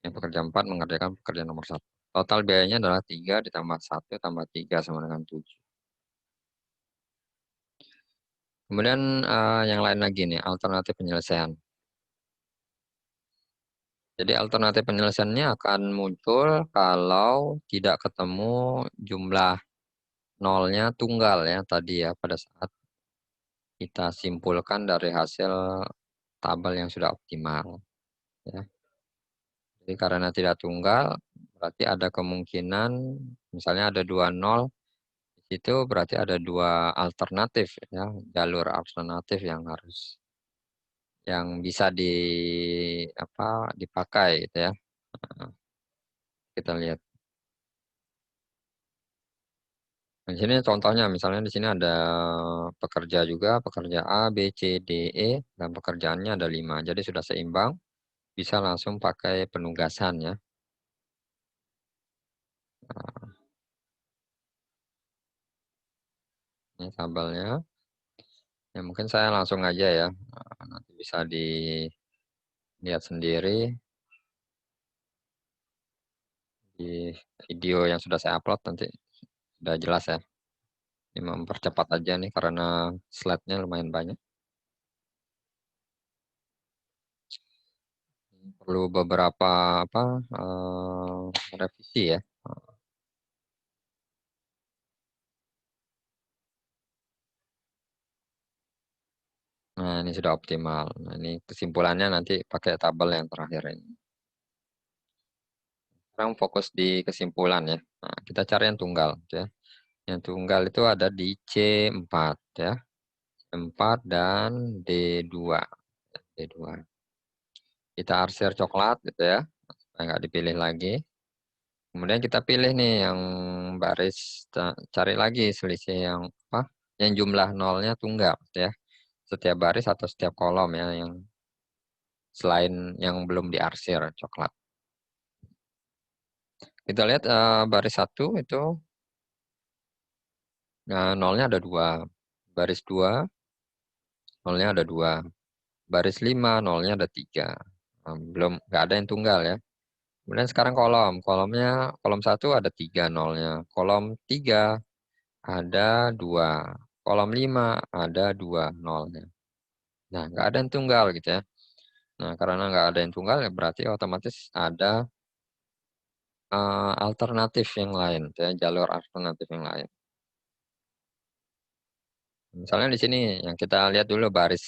Speaker 1: Yang pekerja 4 mengerjakan pekerjaan nomor 1. Total biayanya adalah 3 ditambah 1 tambah 3 sama dengan 7. Kemudian yang lain lagi nih, alternatif penyelesaian. Jadi alternatif penyelesaiannya akan muncul kalau tidak ketemu jumlah nolnya tunggal ya tadi ya pada saat kita simpulkan dari hasil tabel yang sudah optimal ya. Jadi karena tidak tunggal berarti ada kemungkinan misalnya ada 2 nol di situ berarti ada 2 alternatif ya, jalur alternatif yang bisa dipakai gitu ya. Nah, kita lihat. Di sini contohnya, misalnya di sini ada pekerja juga, pekerja A, B, C, D, E, dan pekerjaannya ada 5. Jadi sudah seimbang, bisa langsung pakai penugasan ya. Nah, ini tabelnya. Ya mungkin saya langsung aja ya. Nah, nanti bisa dilihat sendiri di video yang sudah saya upload nanti sudah jelas ya. Ini mempercepat aja nih karena slide-nya lumayan banyak. Perlu beberapa revisi ya. Nah, ini sudah optimal. Nah, ini kesimpulannya nanti pakai tabel yang terakhir ini. Sekarang fokus di kesimpulan ya. Nah, kita cari yang tunggal ya. Yang tunggal itu ada di C4 ya. C4 dan D2. D2. Kita arsir coklat gitu ya. Supaya nggak dipilih lagi. Kemudian kita pilih nih yang baris, cari lagi selisih yang apa? Yang jumlah nolnya tunggal ya. Setiap baris atau setiap kolom ya yang selain yang belum diarsir coklat. Kita lihat baris 1 itu nolnya ada 2. Baris 2 nolnya ada 2. Baris 5 nolnya ada 3. Belum nggak ada yang tunggal ya. Kemudian sekarang kolomnya kolom 1 ada 3 nolnya. Kolom 3 ada 2. Kolom 5 ada 2 nolnya. Nah, nggak ada yang tunggal gitu ya. Nah, karena nggak ada yang tunggal ya berarti otomatis ada alternatif yang lain, ya, jalur alternatif yang lain. Misalnya di sini yang kita lihat dulu baris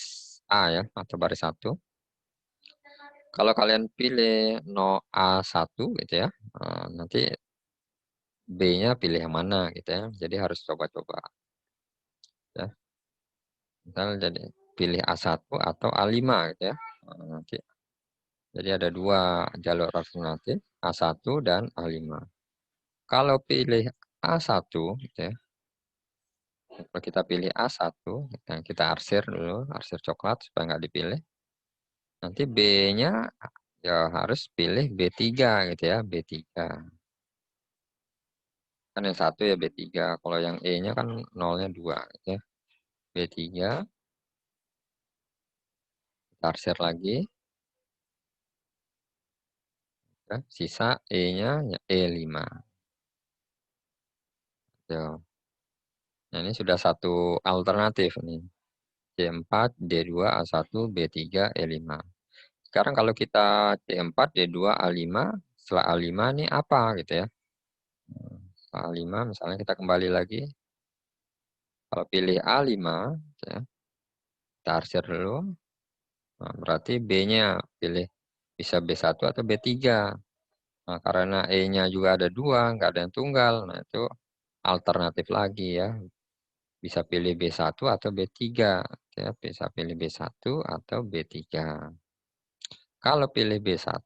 Speaker 1: A ya, atau baris 1. Kalau kalian pilih no A1 gitu ya, nanti B-nya pilih yang mana gitu ya. Jadi harus coba-coba ya. Misal jadi pilih A1 atau A5 gitu ya. Nanti jadi ada 2 jalur alternatif, A1 dan A5. Kalau pilih A1 gitu ya. Kalau kita pilih A1, kita arsir dulu, arsir coklat supaya nggak dipilih. Nanti B-nya ya harus pilih B3 gitu ya, B3. Kan yang satu ya B3, kalau yang E-nya kan nolnya 2 gitu ya. B3, kita arsir lagi, ya. Sisa E-nya ya E5. Tuh. Nah, ini sudah satu alternatif nih. C4, D2, A1, B3, E5. Sekarang kalau kita C4, D2, A5, setelah A5 nih apa gitu ya. A5 misalnya kita kembali lagi. Kalau pilih A5, ya, kita arsir dulu. Nah, berarti B-nya pilih bisa B1 atau B3. Nah, karena E-nya juga ada 2, nggak ada yang tunggal. Nah, itu alternatif lagi ya. Bisa pilih B1 atau B3. Ya, bisa pilih B1 atau B3. Kalau pilih B1,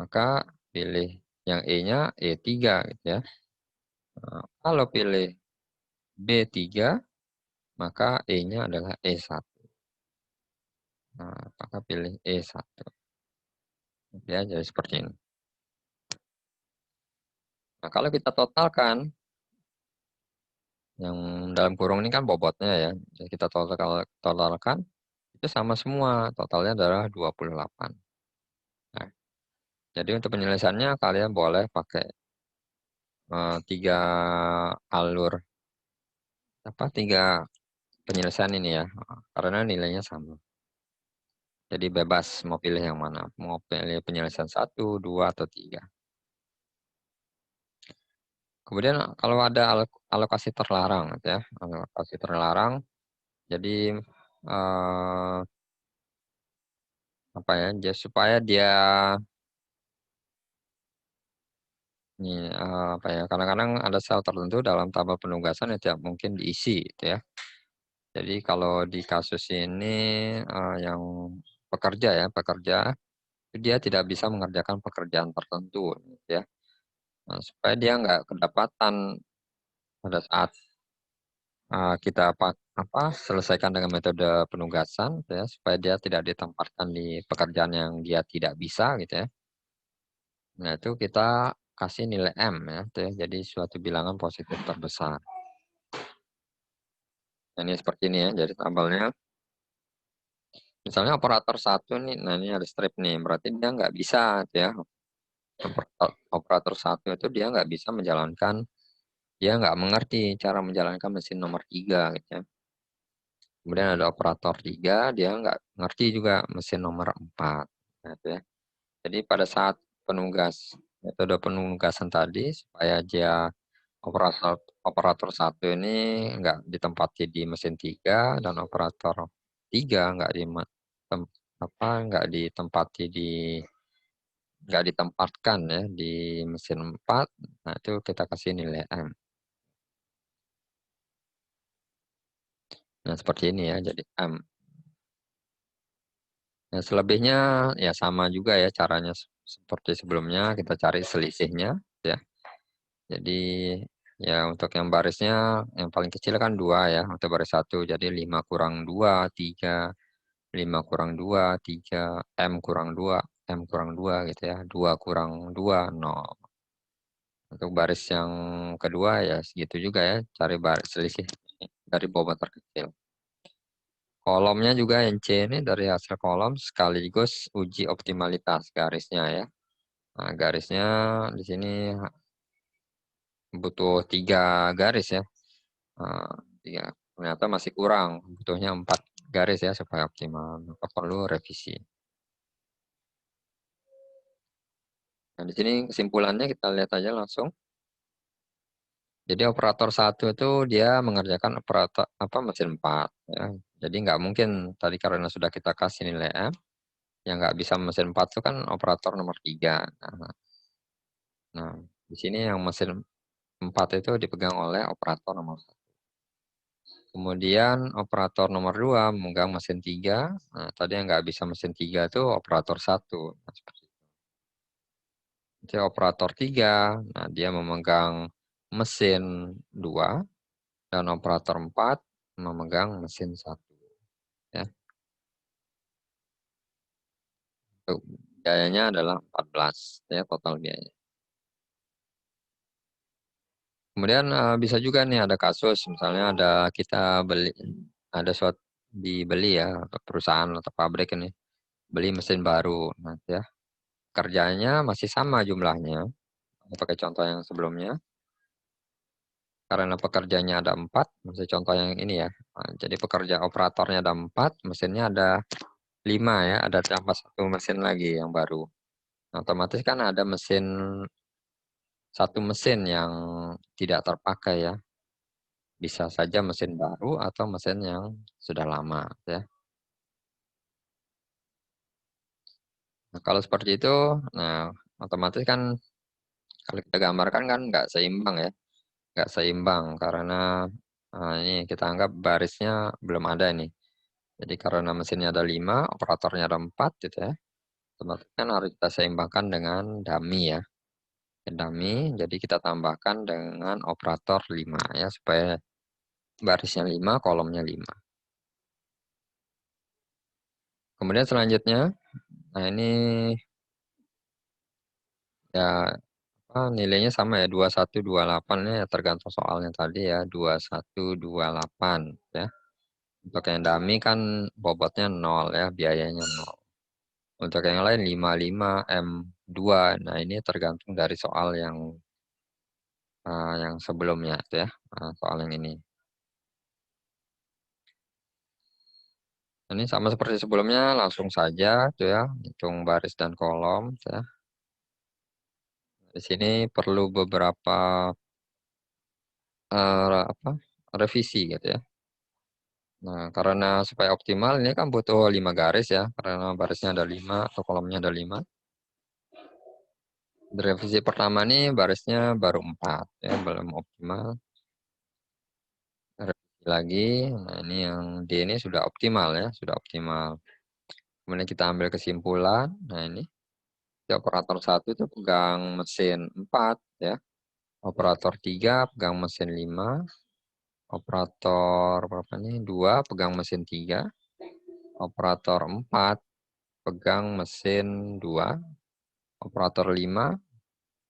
Speaker 1: maka pilih yang E-nya E3 gitu ya. Nah, kalau pilih B3, maka E-nya adalah E1. Nah, maka pilih E1. Ya, jadi seperti ini. Nah, kalau kita totalkan, yang dalam kurung ini kan bobotnya ya. Jadi kita totalkan, itu sama semua. Totalnya adalah 28. Nah, jadi untuk penyelesaiannya kalian boleh pakai 3 alur, 3 penyelesaian ini ya. Karena nilainya sama. Jadi bebas mau pilih yang mana, mau pilih penyelesaian 1, 2, atau 3. Kemudian kalau ada alokasi terlarang gitu ya, alokasi terlarang, jadi, apa ya, supaya dia ini, apa ya, kadang-kadang ada sel tertentu dalam tabel penugasan yang tidak mungkin diisi gitu ya. Jadi kalau di kasus ini, yang pekerja, dia tidak bisa mengerjakan pekerjaan tertentu gitu ya. Nah, supaya dia nggak kedapatan pada saat, kita selesaikan dengan metode penugasan gitu ya, supaya dia tidak ditempatkan di pekerjaan yang dia tidak bisa gitu ya. Nah, itu kita kasih nilai M ya, itu ya, jadi suatu bilangan positif terbesar. Nah, ini seperti ini ya, jadi tabelnya. Misalnya operator 1 nih, nah ini ada strip nih, berarti dia nggak bisa gitu ya, operator 1 itu dia nggak bisa menjalankan, dia nggak mengerti cara menjalankan mesin nomor 3 gitu ya. Kemudian ada operator 3, dia nggak ngerti juga mesin nomor 4, nah itu ya. Jadi pada saat metode penugasan tadi supaya dia operator operator 1 ini nggak ditempati di mesin 3 dan operator 3 nggak di tem nggak ditempati nggak ditempatkan ya di mesin 4, nah itu kita kasih nilai M. Nah seperti ini ya, jadi M. Nah selebihnya ya sama juga ya caranya seperti sebelumnya, kita cari selisihnya ya. Jadi ya untuk yang barisnya yang paling kecil kan 2 ya, untuk baris 1, jadi 5 kurang 2, 3, 5 kurang 2, 3, M kurang 2 gitu ya, 2 kurang 2, 0. Untuk baris yang kedua ya segitu juga ya, cari baris selisih dari bobot terkecil. Kolomnya juga yang C ini dari hasil kolom sekaligus uji optimalitas garisnya ya. Nah, garisnya di sini butuh 3 garis ya. 3, ternyata masih kurang, butuhnya 4 garis ya supaya optimal, maka perlu revisi. Nah, di sini kesimpulannya kita lihat aja langsung. Jadi operator 1 itu dia mengerjakan mesin 4 ya. Jadi nggak mungkin tadi karena sudah kita kasih nilai M, yang nggak bisa mesin 4 itu kan operator nomor 3. Nah, di sini yang mesin 4 itu dipegang oleh operator nomor 1. Kemudian operator nomor 2 memegang mesin 3, nah tadi yang nggak bisa mesin 3 itu operator 1. Nah, seperti itu. Jadi operator 3, nah dia memegang mesin 2 dan operator 4 memegang mesin 1 ya. Untuk biayanya adalah 14 ya total biaya. Kemudian, bisa juga nih ada kasus misalnya ada dibeli ya perusahaan atau pabrik ini, beli mesin baru. Nah ya, kerjanya masih sama jumlahnya, pakai contoh yang sebelumnya, karena pekerjanya ada 4, masih contoh yang ini ya, jadi pekerja operatornya ada 4, mesinnya ada 5 ya, ada tambah 1 mesin lagi yang baru. Nah, otomatis kan ada satu mesin yang tidak terpakai ya. Bisa saja mesin baru atau mesin yang sudah lama ya. Nah, kalau seperti itu, nah otomatis kan kalau kita gambarkan kan nggak seimbang ya, nggak seimbang karena, ini kita anggap barisnya belum ada ini. Jadi karena mesinnya ada 5, operatornya ada 4 gitu ya, otomatis kan harus kita seimbangkan dengan dummy ya. Dummy, jadi kita tambahkan dengan operator 5 ya, supaya barisnya 5, kolomnya 5. Kemudian selanjutnya, nah ini ya nilainya sama ya 2128 ya tergantung soalnya tadi ya 2128 ya. Untuk yang dummy kan bobotnya 0 ya, biayanya 0. Untuk yang lain 55 M2. Nah, ini tergantung dari soal yang sebelumnya ya, soal yang ini. Ini sama seperti sebelumnya, langsung saja tuh ya, hitung baris dan kolom ya. Di sini perlu beberapa revisi gitu ya. Nah, karena supaya optimal ini kan butuh 5 garis ya, karena barisnya ada 5 atau kolomnya ada 5. Di revisi pertama nih barisnya baru 4 ya, belum optimal. Revisi lagi, nah ini yang D ini sudah optimal ya, sudah optimal. Kemudian kita ambil kesimpulan, nah ini di operator 1 itu pegang mesin 4 ya, operator 3 pegang mesin 5, operator berapa nih 2 pegang mesin 3, operator 4 pegang mesin 2, operator 5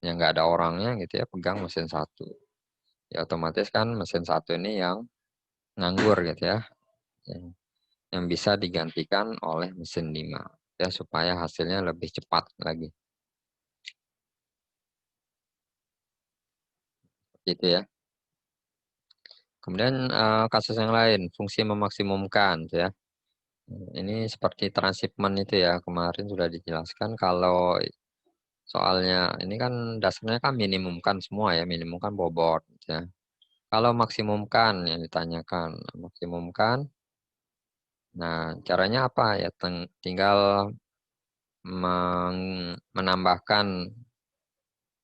Speaker 1: yang nggak ada orangnya gitu ya, pegang mesin 1. Ya otomatis kan mesin 1 ini yang nganggur gitu ya, yang bisa digantikan oleh mesin 5 ya, supaya hasilnya lebih cepat lagi. Gitu ya. Kemudian kasus yang lain, fungsi memaksimumkan ya. Ini seperti transshipment itu ya, kemarin sudah dijelaskan kalau soalnya ini kan dasarnya kan minimumkan semua ya, minimumkan bobot ya. Kalau maksimumkan yang ditanyakan, maksimumkan. Nah, caranya apa ya? Tinggal menambahkan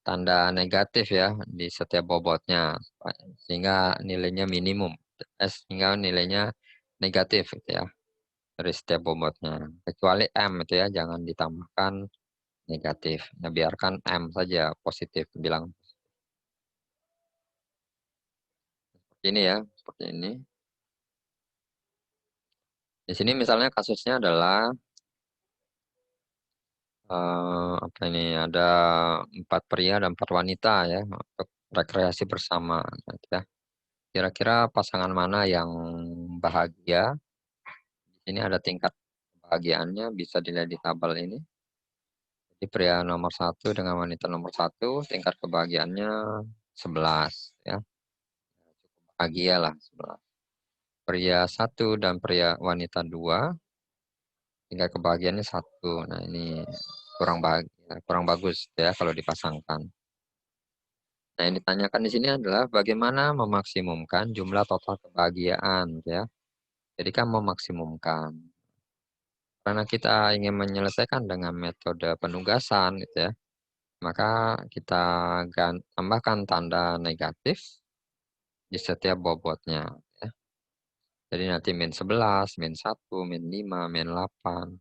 Speaker 1: tanda negatif ya di setiap bobotnya sehingga nilainya minimum, sehingga nilainya negatif gitu ya dari setiap bobotnya. Kecuali M itu ya, jangan ditambahkan negatif. Nah, biarkan M saja positif, bilang seperti ini ya, seperti ini. Di sini misalnya kasusnya adalah apa ini, ada 4 pria dan 4 wanita ya untuk rekreasi bersama. Nah, ya. Kira-kira pasangan mana yang bahagia? Di sini ada tingkat kebahagiaannya, bisa dilihat di tabel ini. Jadi pria nomor 1 dengan wanita nomor 1, tingkat kebahagiaannya 11 ya. Bahagia lah 11. Pria 1 dan pria wanita 2, tingkat kebahagiaannya 1. Nah, ini kurang bahagia, kurang bagus ya kalau dipasangkan. Nah, yang ditanyakan di sini adalah bagaimana memaksimumkan jumlah total kebahagiaan ya. Jadi kan memaksimumkan. Karena kita ingin menyelesaikan dengan metode penugasan gitu ya, maka kita tambahkan tanda negatif di setiap bobotnya ya. Jadi nanti min 11, min 1, min 5, min 8,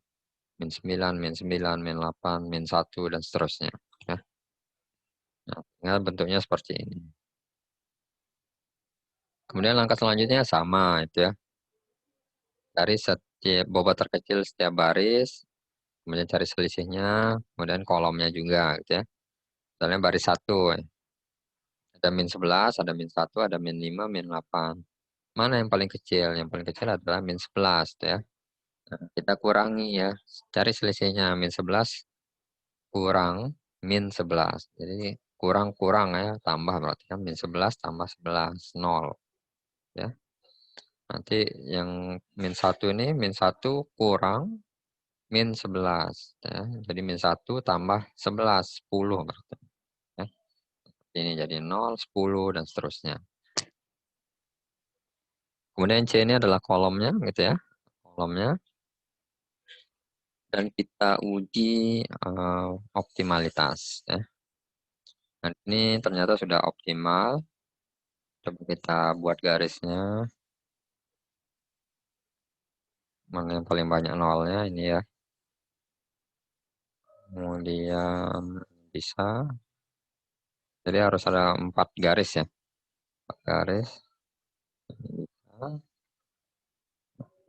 Speaker 1: min 9, min 9, min 8, min 1, dan seterusnya ya. Nah, tinggal bentuknya seperti ini. Kemudian langkah selanjutnya sama itu ya. Dari setiap bobot terkecil setiap baris, kemudian cari selisihnya, kemudian kolomnya juga gitu ya. Misalnya baris 1, ada min 11, ada min 1, ada min 5, min 8. Mana yang paling kecil? Yang paling kecil adalah min 11 ya. Nah, kita kurangi ya, cari selisihnya. Min 11 kurang min 11. Jadi kurang-kurang ya, tambah berarti kan min 11 tambah 11, 0 ya. Nanti yang min 1 ini, min 1 kurang min 11 ya. Jadi min 1 tambah 11, 10 berarti ya. Ini jadi 0, 10 dan seterusnya. Kemudian C ini adalah kolomnya gitu ya. Kolomnya. Dan kita uji optimalitas ya. Nah, ini ternyata sudah optimal. Coba kita buat garisnya. Mana yang paling banyak nolnya ini ya. Kemudian bisa. Jadi harus ada 4 garis ya. 4 garis. Bisa.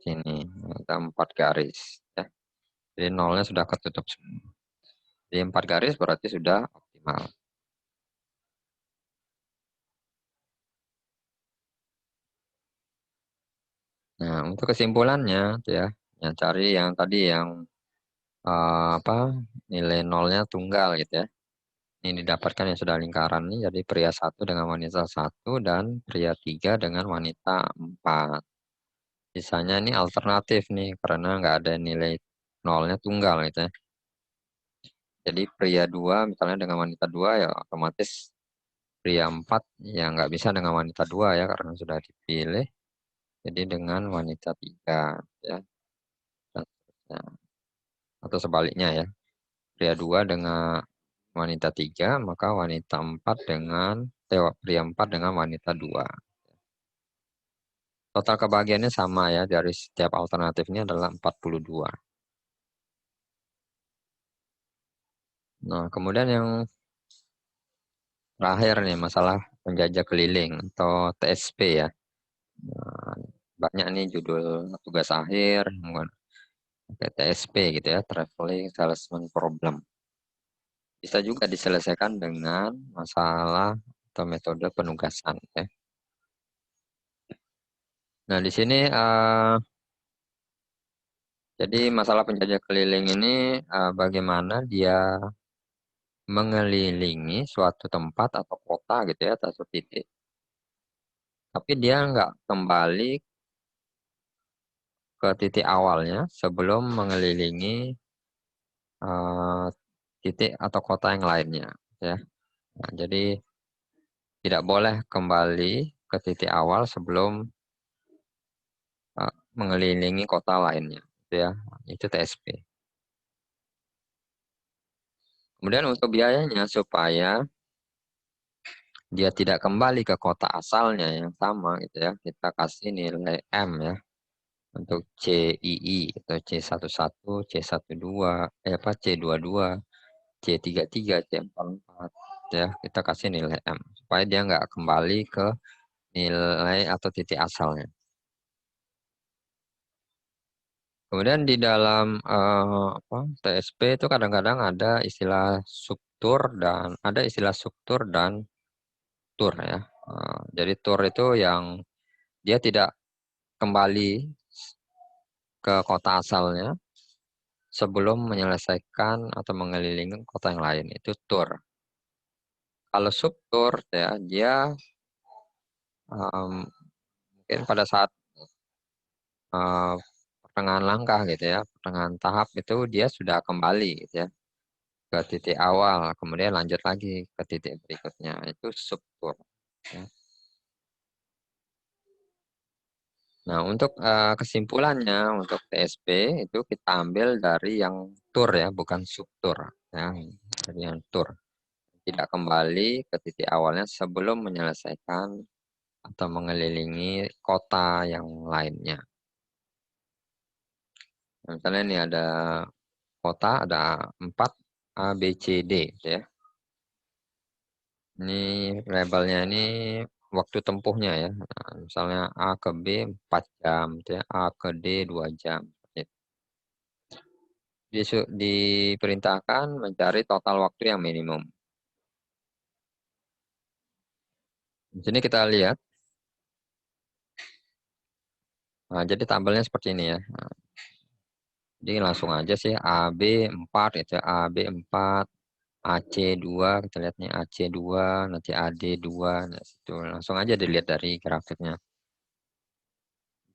Speaker 1: Sini ada 4 garis ya. Jadi nolnya sudah ketutup semua. Jadi 4 garis berarti sudah optimal. Nah, untuk kesimpulannya ya, yang cari yang tadi yang apa, nilai nolnya tunggal gitu ya. Ini didapatkan yang sudah lingkaran nih, jadi pria 1 dengan wanita 1 dan pria 3 dengan wanita 4. Sisanya ini alternatif nih, karena nggak ada nilai nolnya tunggal gitu ya. Jadi pria 2 misalnya dengan wanita 2 ya otomatis pria 4 ya nggak bisa dengan wanita 2 ya karena sudah dipilih. Jadi dengan wanita 3 ya. Dan seterusnya. Atau sebaliknya ya. Pria 2 dengan wanita 3 maka wanita 4 dengan pria 4 dengan wanita 2. Total kebahagiaannya sama ya dari setiap alternatif ini adalah 42. Nah, kemudian yang terakhir nih masalah penjajah keliling atau TSP ya. Nah, banyak nih judul tugas akhir pakai TSP gitu ya, Traveling Salesman Problem. Bisa juga diselesaikan dengan masalah atau metode penugasan ya. Nah, di sini jadi masalah penjajah keliling ini bagaimana dia mengelilingi suatu tempat atau kota gitu ya, atau titik. Tapi dia nggak kembali ke titik awalnya sebelum mengelilingi eh, titik atau kota yang lainnya ya. Nah, jadi tidak boleh kembali ke titik awal sebelum mengelilingi kota lainnya gitu ya. Itu TSP. Kemudian untuk biayanya supaya dia tidak kembali ke kota asalnya yang sama gitu ya. Kita kasih nilai M ya untuk CII atau C11, C12, C22, C33, C44 ya. Kita kasih nilai M supaya dia nggak kembali ke nilai atau titik asalnya. Kemudian di dalam TSP itu kadang-kadang ada istilah subtur dan ada istilah subtur dan tur ya. Jadi tur itu yang dia tidak kembali ke kota asalnya sebelum menyelesaikan atau mengelilingi kota yang lain. Itu tur. Kalau subtur ya dia mungkin pada saat eh, pertengahan langkah gitu ya, pertengahan tahap itu dia sudah kembali gitu ya ke titik awal, kemudian lanjut lagi ke titik berikutnya. Itu subtur. Ya. Nah, untuk kesimpulannya untuk TSP itu kita ambil dari yang tur ya, bukan subtur. Ya, dari yang tur. Tidak kembali ke titik awalnya sebelum menyelesaikan atau mengelilingi kota yang lainnya. Nah, misalnya ini ada kota, ada 4 A, B, C, D. Gitu ya. Ini labelnya ini waktu tempuhnya ya. Nah, misalnya A ke B 4 jam, gitu ya. A ke D 2 jam. Diperintahkan mencari total waktu yang minimum. Di sini kita lihat, nah, jadi tabelnya seperti ini ya. Nah, jadi langsung aja sih AB 4 itu ya. AB 4, AC 2, kita lihat nih AC 2, nanti AD 2, nah situ langsung aja dilihat dari grafiknya.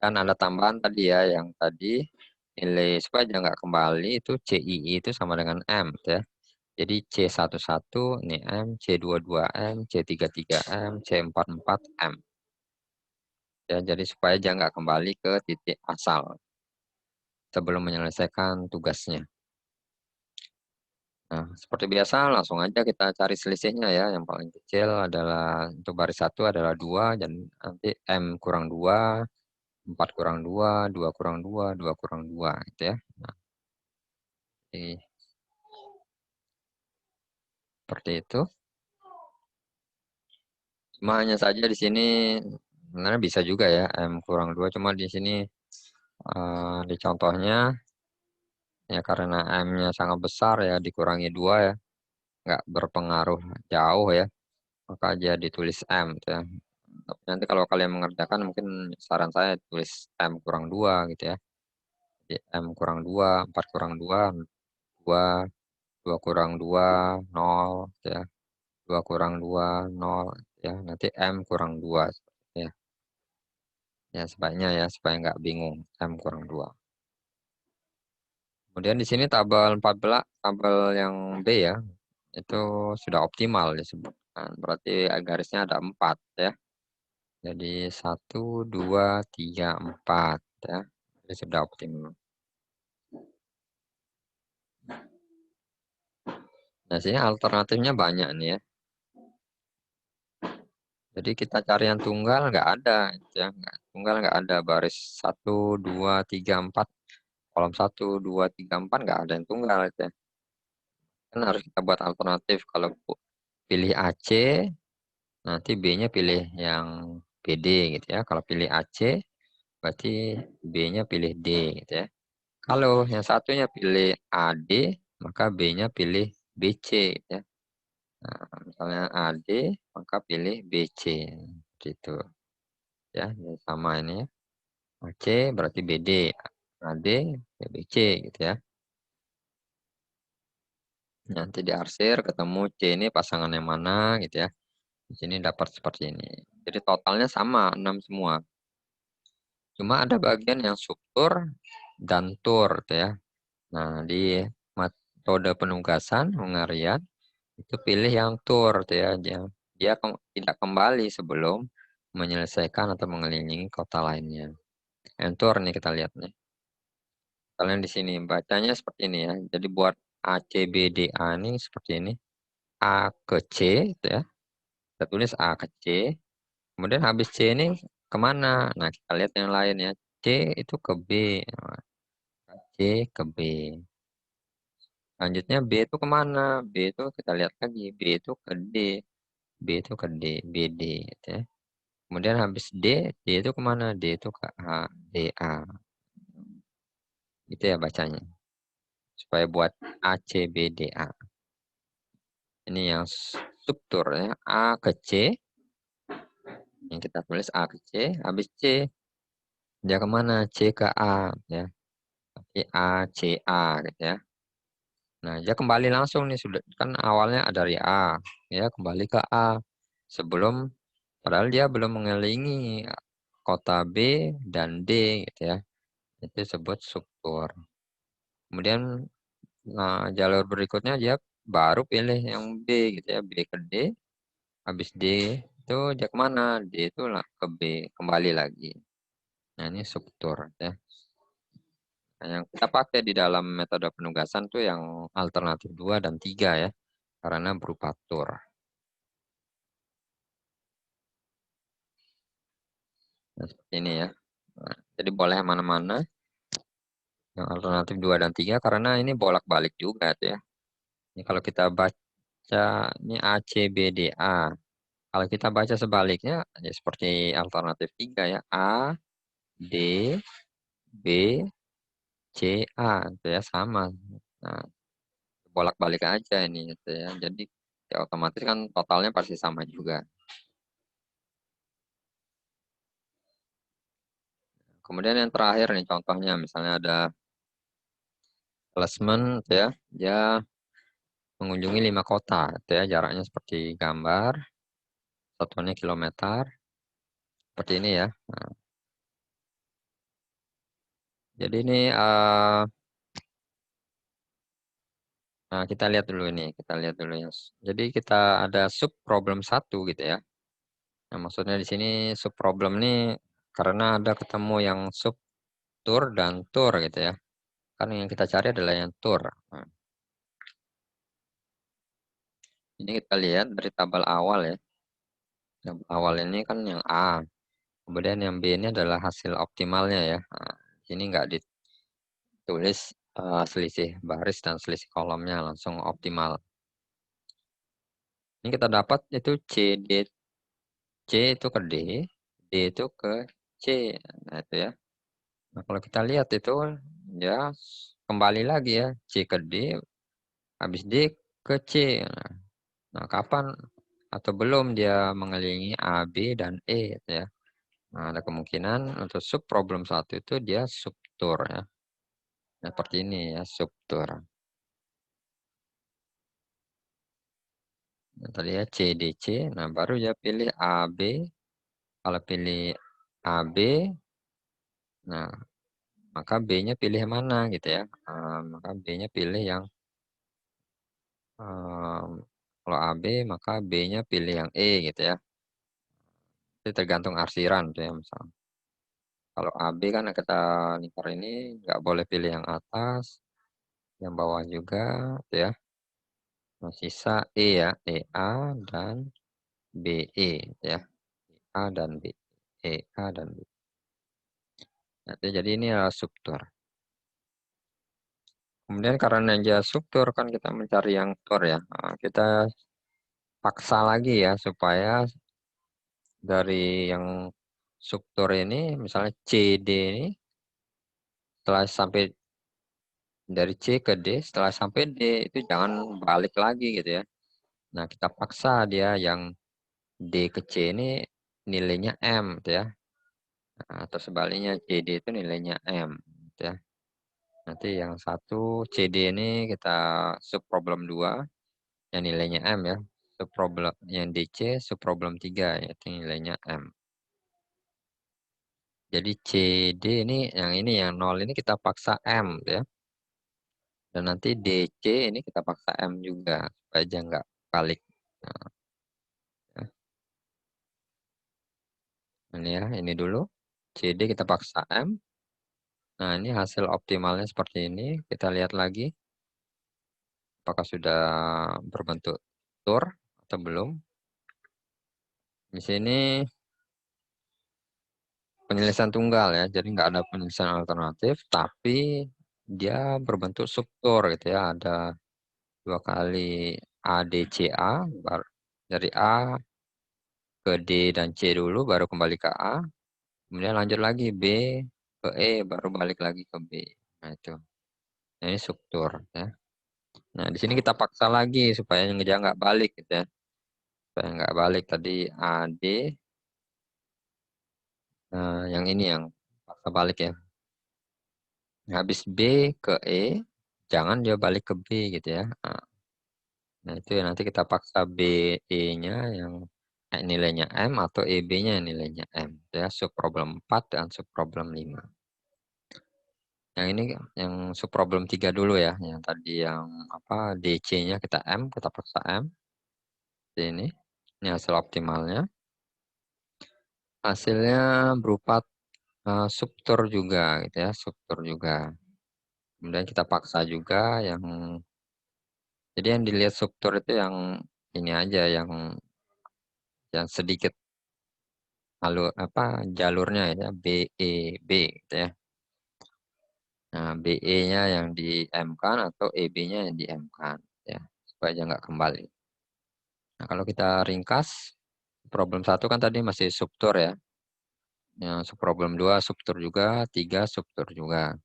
Speaker 1: Dan ada tambahan tadi ya, yang tadi nilai supaya dia nggak kembali itu CII itu sama dengan M ya. Jadi C11 ini M, C22 M, C33 M, C44 M. Ya, jadi supaya dia nggak kembali ke titik asal sebelum menyelesaikan tugasnya. Nah, seperti biasa langsung aja kita cari selisihnya ya. Yang paling kecil adalah untuk baris 1 adalah 2 dan nanti M kurang 2, 4 kurang 2, 2 kurang 2, 2 kurang 2 gitu ya. Nah, jadi seperti itu. Cuma hanya saja di sini sebenarnya bisa juga ya M kurang 2 cuma di sini di contohnya ya karena M-nya sangat besar ya dikurangi 2 ya nggak berpengaruh jauh ya maka aja ditulis M gitu ya. Tapi nanti kalau kalian mengerjakan mungkin saran saya tulis M kurang 2 gitu ya. Jadi M kurang 2, 4 kurang 2, 2, 2 kurang 2, 0 gitu ya. 2 kurang 2, 0 gitu ya. Nanti M kurang 2 ya. Ya sebaiknya ya, supaya nggak bingung, M kurang 2. Kemudian di sini tabel 14, tabel yang B ya, itu sudah optimal disebutkan. Berarti garisnya ada 4 ya. Jadi 1, 2, 3, 4 ya. Jadi sudah optimal. Nah, sini alternatifnya banyak nih ya. Jadi kita cari yang tunggal nggak ada, ya. Tunggal nggak ada, baris 1, 2, 3, 4. Kolom 1, 2, 3, 4 nggak ada yang tunggal ya. Kan harus kita buat alternatif. Kalau pilih AC, nanti B-nya pilih yang BD gitu ya. Kalau pilih AC, berarti B-nya pilih D gitu ya. Kalau yang satunya pilih AD, maka B-nya pilih BC gitu ya. Nah, misalnya AD, maka pilih BC. Gitu ya. Jadi sama ini ya. AC berarti BD. AD ya BC gitu ya. Nanti diarsir ketemu C ini pasangan yang mana gitu ya. Di sini dapat seperti ini. Jadi totalnya sama 6 semua. Cuma ada bagian yang subtur dan tur gitu ya. Nah, di metode penugasan pengarian itu pilih yang tur gitu ya. Dia tidak kembali sebelum menyelesaikan atau mengelilingi kota lainnya. Yang tur nih kita lihat nih. Kalian di sini bacanya seperti ini ya. Jadi buat A, C, B, D, A ini seperti ini. A ke C gitu ya. Kita tulis A ke C. Kemudian habis C ini kemana? Nah, kita lihat yang lain ya. C itu ke B. Nah, C ke B. Selanjutnya B itu kemana? B itu kita lihat lagi. B itu ke D. B itu ke D. BD. Gitu ya. Kemudian habis D, D itu kemana? D itu ke A. DA. Itu ya bacanya. Supaya buat A, C, B, D, A. Ini yang struktur ya. A ke C. Yang kita tulis A ke C. Habis C. Dia kemana? C ke A. Ya. A, C, A gitu ya. Nah, dia kembali langsung nih sudah kan awalnya dari A, ya kembali ke A. Sebelum padahal dia belum mengelilingi kota B dan D gitu ya. Itu disebut struktur. Kemudian jalur berikutnya dia baru pilih yang B gitu ya, B ke D. Habis D itu dia kemana? D itu lah ke B, kembali lagi. Nah, ini struktur ya. Nah, yang kita pakai di dalam metode penugasan tuh yang alternatif 2 dan 3 ya. Karena berupa tur. Nah, seperti ini ya. Nah, jadi boleh mana-mana. Yang alternatif 2 dan 3 karena ini bolak-balik juga tuh ya. Ini kalau kita baca ini A, C, B, D, A. Kalau kita baca sebaliknya ya seperti alternatif 3 ya. A, D, B, C, A. Itu ya sama. Nah, bolak-balik aja ini gitu ya. Jadi ya otomatis kan totalnya pasti sama juga. Kemudian yang terakhir nih contohnya misalnya ada klasmen ya. Dia mengunjungi 5 kota gitu ya. Jaraknya seperti gambar. Satuannya kilometer. Seperti ini ya. Jadi ini nah, kita lihat dulu ini. Kita lihat dulu ya. Jadi kita ada sub problem 1 gitu ya. Nah, maksudnya di sini sub problem ini karena ada ketemu yang sub tur dan tur gitu ya. Kan yang kita cari adalah yang tur. Nah, ini kita lihat dari tabel awal ya. Tabel awal ini kan yang A. Kemudian yang B ini adalah hasil optimalnya ya. Nah, ini nggak ditulis selisih baris dan selisih kolomnya langsung optimal. Ini kita dapat itu CD, C itu ke D, D itu ke C. Nah, itu ya. Nah, kalau kita lihat itu ya kembali lagi ya, C ke D, habis D ke C. Nah, kapan atau belum dia mengelilingi A, B, dan E gitu ya. Nah, ada kemungkinan untuk sub problem 1 itu dia subtur ya. Nah, seperti ini ya, subtur. Nah, tadi ya C, D, C. Nah, baru ya pilih A, B. Kalau pilih A, B, Nah, maka B-nya pilih yang mana gitu ya. Maka B-nya pilih yang kalau AB maka B-nya pilih yang E gitu ya. Itu tergantung arsiran tuh ya misalnya. Kalau AB kan kita lingkar ini nggak boleh pilih yang atas, yang bawah juga gitu ya. Nah, sisa E ya, EA dan BE gitu ya. A dan B. A dan B. Nah, jadi ini adalah struktur. Kemudian karena dia struktur kan kita mencari yang tor ya. Nah, kita paksa lagi ya supaya dari yang struktur ini misalnya CD ini setelah sampai dari C ke D setelah sampai D itu jangan balik lagi gitu ya. Nah, kita paksa dia yang D ke C ini nilainya M gitu ya. Nah, atau sebaliknya CD itu nilainya M gitu ya. Nanti yang satu CD ini kita subproblem 2 yang nilainya M ya. Subproblem yang DC subproblem 3 yaitu nilainya M. Jadi CD ini yang 0 ini kita paksa M gitu ya. Dan nanti DC ini kita paksa M juga supaya dia nggak balik. Nah, ya. Ini ya, ini dulu. CD kita paksa M. Nah, ini hasil optimalnya seperti ini. Kita lihat lagi apakah sudah berbentuk tur atau belum. Di sini penyelesaian tunggal ya, jadi nggak ada penyelesaian alternatif, tapi dia berbentuk struktur gitu ya. Ada 2 kali ADCA, dari A ke D dan C dulu, baru kembali ke A. Kemudian lanjut lagi B ke E, baru balik lagi ke B. Nah itu, nah, ini struktur ya. Nah di sini kita paksa lagi supaya dia nggak balik gitu ya. Supaya nggak balik tadi AD, yang ini yang paksa balik ya. Habis B ke E, jangan dia balik ke B gitu ya. Nah itu ya nanti kita paksa BE-nya yang nilainya M atau EB-nya nilainya M. Ya, subproblem 4 dan subproblem 5. Yang ini yang subproblem 3 dulu ya. Yang tadi yang apa DC-nya kita M, kita paksa M. Ini. Ini hasil optimalnya. Hasilnya berupa subtur juga gitu ya, subtur juga. Kemudian kita paksa juga yang jadi yang dilihat subtur itu yang ini aja yang sedikit jalurnya ya BEB gitu ya. Nah, BE-nya yang di M-kan atau EB-nya yang di M-kan ya, supaya dia nggak kembali. Nah, kalau kita ringkas, problem 1 kan tadi masih subtur ya. Yang subproblem 2 subtur juga, 3 subtur juga.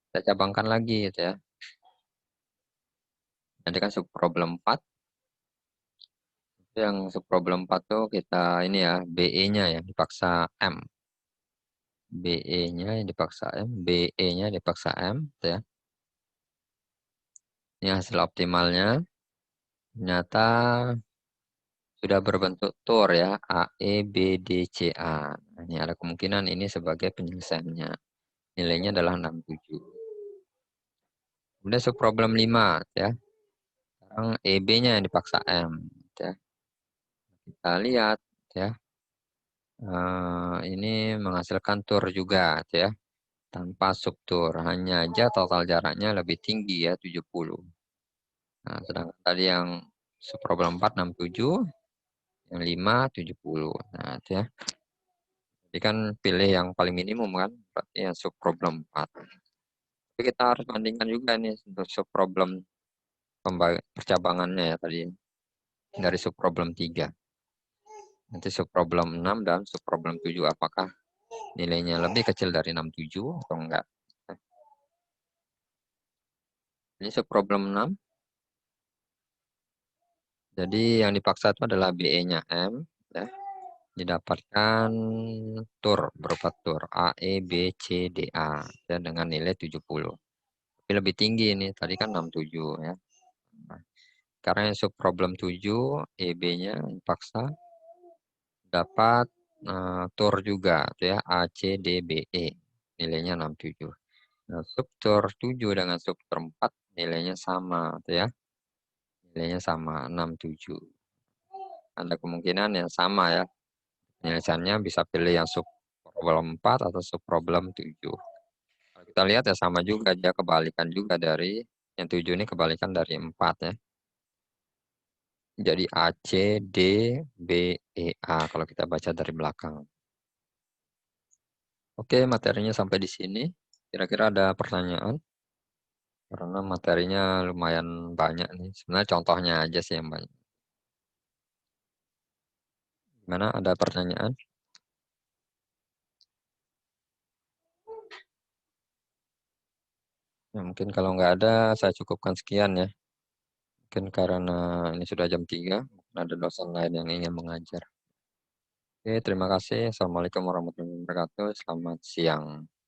Speaker 1: Kita cabangkan lagi gitu ya. Nanti kan subproblem 4. Yang subproblem 4 tuh kita ini ya, BE-nya ya dipaksa M. BE-nya yang dipaksa M, BE-nya dipaksa M gitu ya. Ini hasil optimalnya. Ternyata sudah berbentuk tur ya, AE, BD, CA. Nah, ini ada kemungkinan ini sebagai penyelesaiannya. Nilainya adalah 67. Kemudian subproblem 5 ya. Sekarang EB-nya yang dipaksa M ya. Kita lihat ya. Ini menghasilkan tur juga ya. Tanpa subtur, hanya aja total jaraknya lebih tinggi ya 70. Nah, sedangkan tadi yang subproblem 4 67, yang 5 70. Nah, itu ya. Jadi kan pilih yang paling minimum kan, berarti yang subproblem 4. Tapi kita harus bandingkan juga nih untuk subproblem percabangannya ya tadi dari subproblem 3. Nanti subproblem 6 dan subproblem 7 apakah nilainya lebih kecil dari 67 atau enggak. Ini subproblem 6. Jadi yang dipaksa itu adalah BE-nya M ya. Didapatkan tur berupa tur A, E, B, C, D, A ya, dengan nilai 70. Tapi lebih tinggi ini, tadi kan 67 ya. Nah, karena yang subproblem 7 EB-nya dipaksa dapat tur juga tuh ya A, C, D, B, E. nilainya 67. Nah, struktur 7 dengan struktur 4 nilainya sama, tuh ya. Nilainya sama, 67. Ada kemungkinan yang sama ya. Penyelesaiannya bisa pilih yang subproblem 4 atau subproblem 7. Kalau kita lihat ya sama juga, dia kebalikan juga dari yang 7 ini kebalikan dari 4 ya. Jadi A, C, D, B, E, A kalau kita baca dari belakang. Oke, materinya sampai di sini. Kira-kira ada pertanyaan? Karena materinya lumayan banyak nih. Sebenarnya contohnya aja sih yang banyak. Gimana, ada pertanyaan? Ya, mungkin kalau nggak ada, saya cukupkan sekian ya. Mungkin karena ini sudah jam 3, mungkin ada dosen lain yang ingin mengajar. Oke, terima kasih. Assalamualaikum warahmatullahi wabarakatuh. Selamat siang.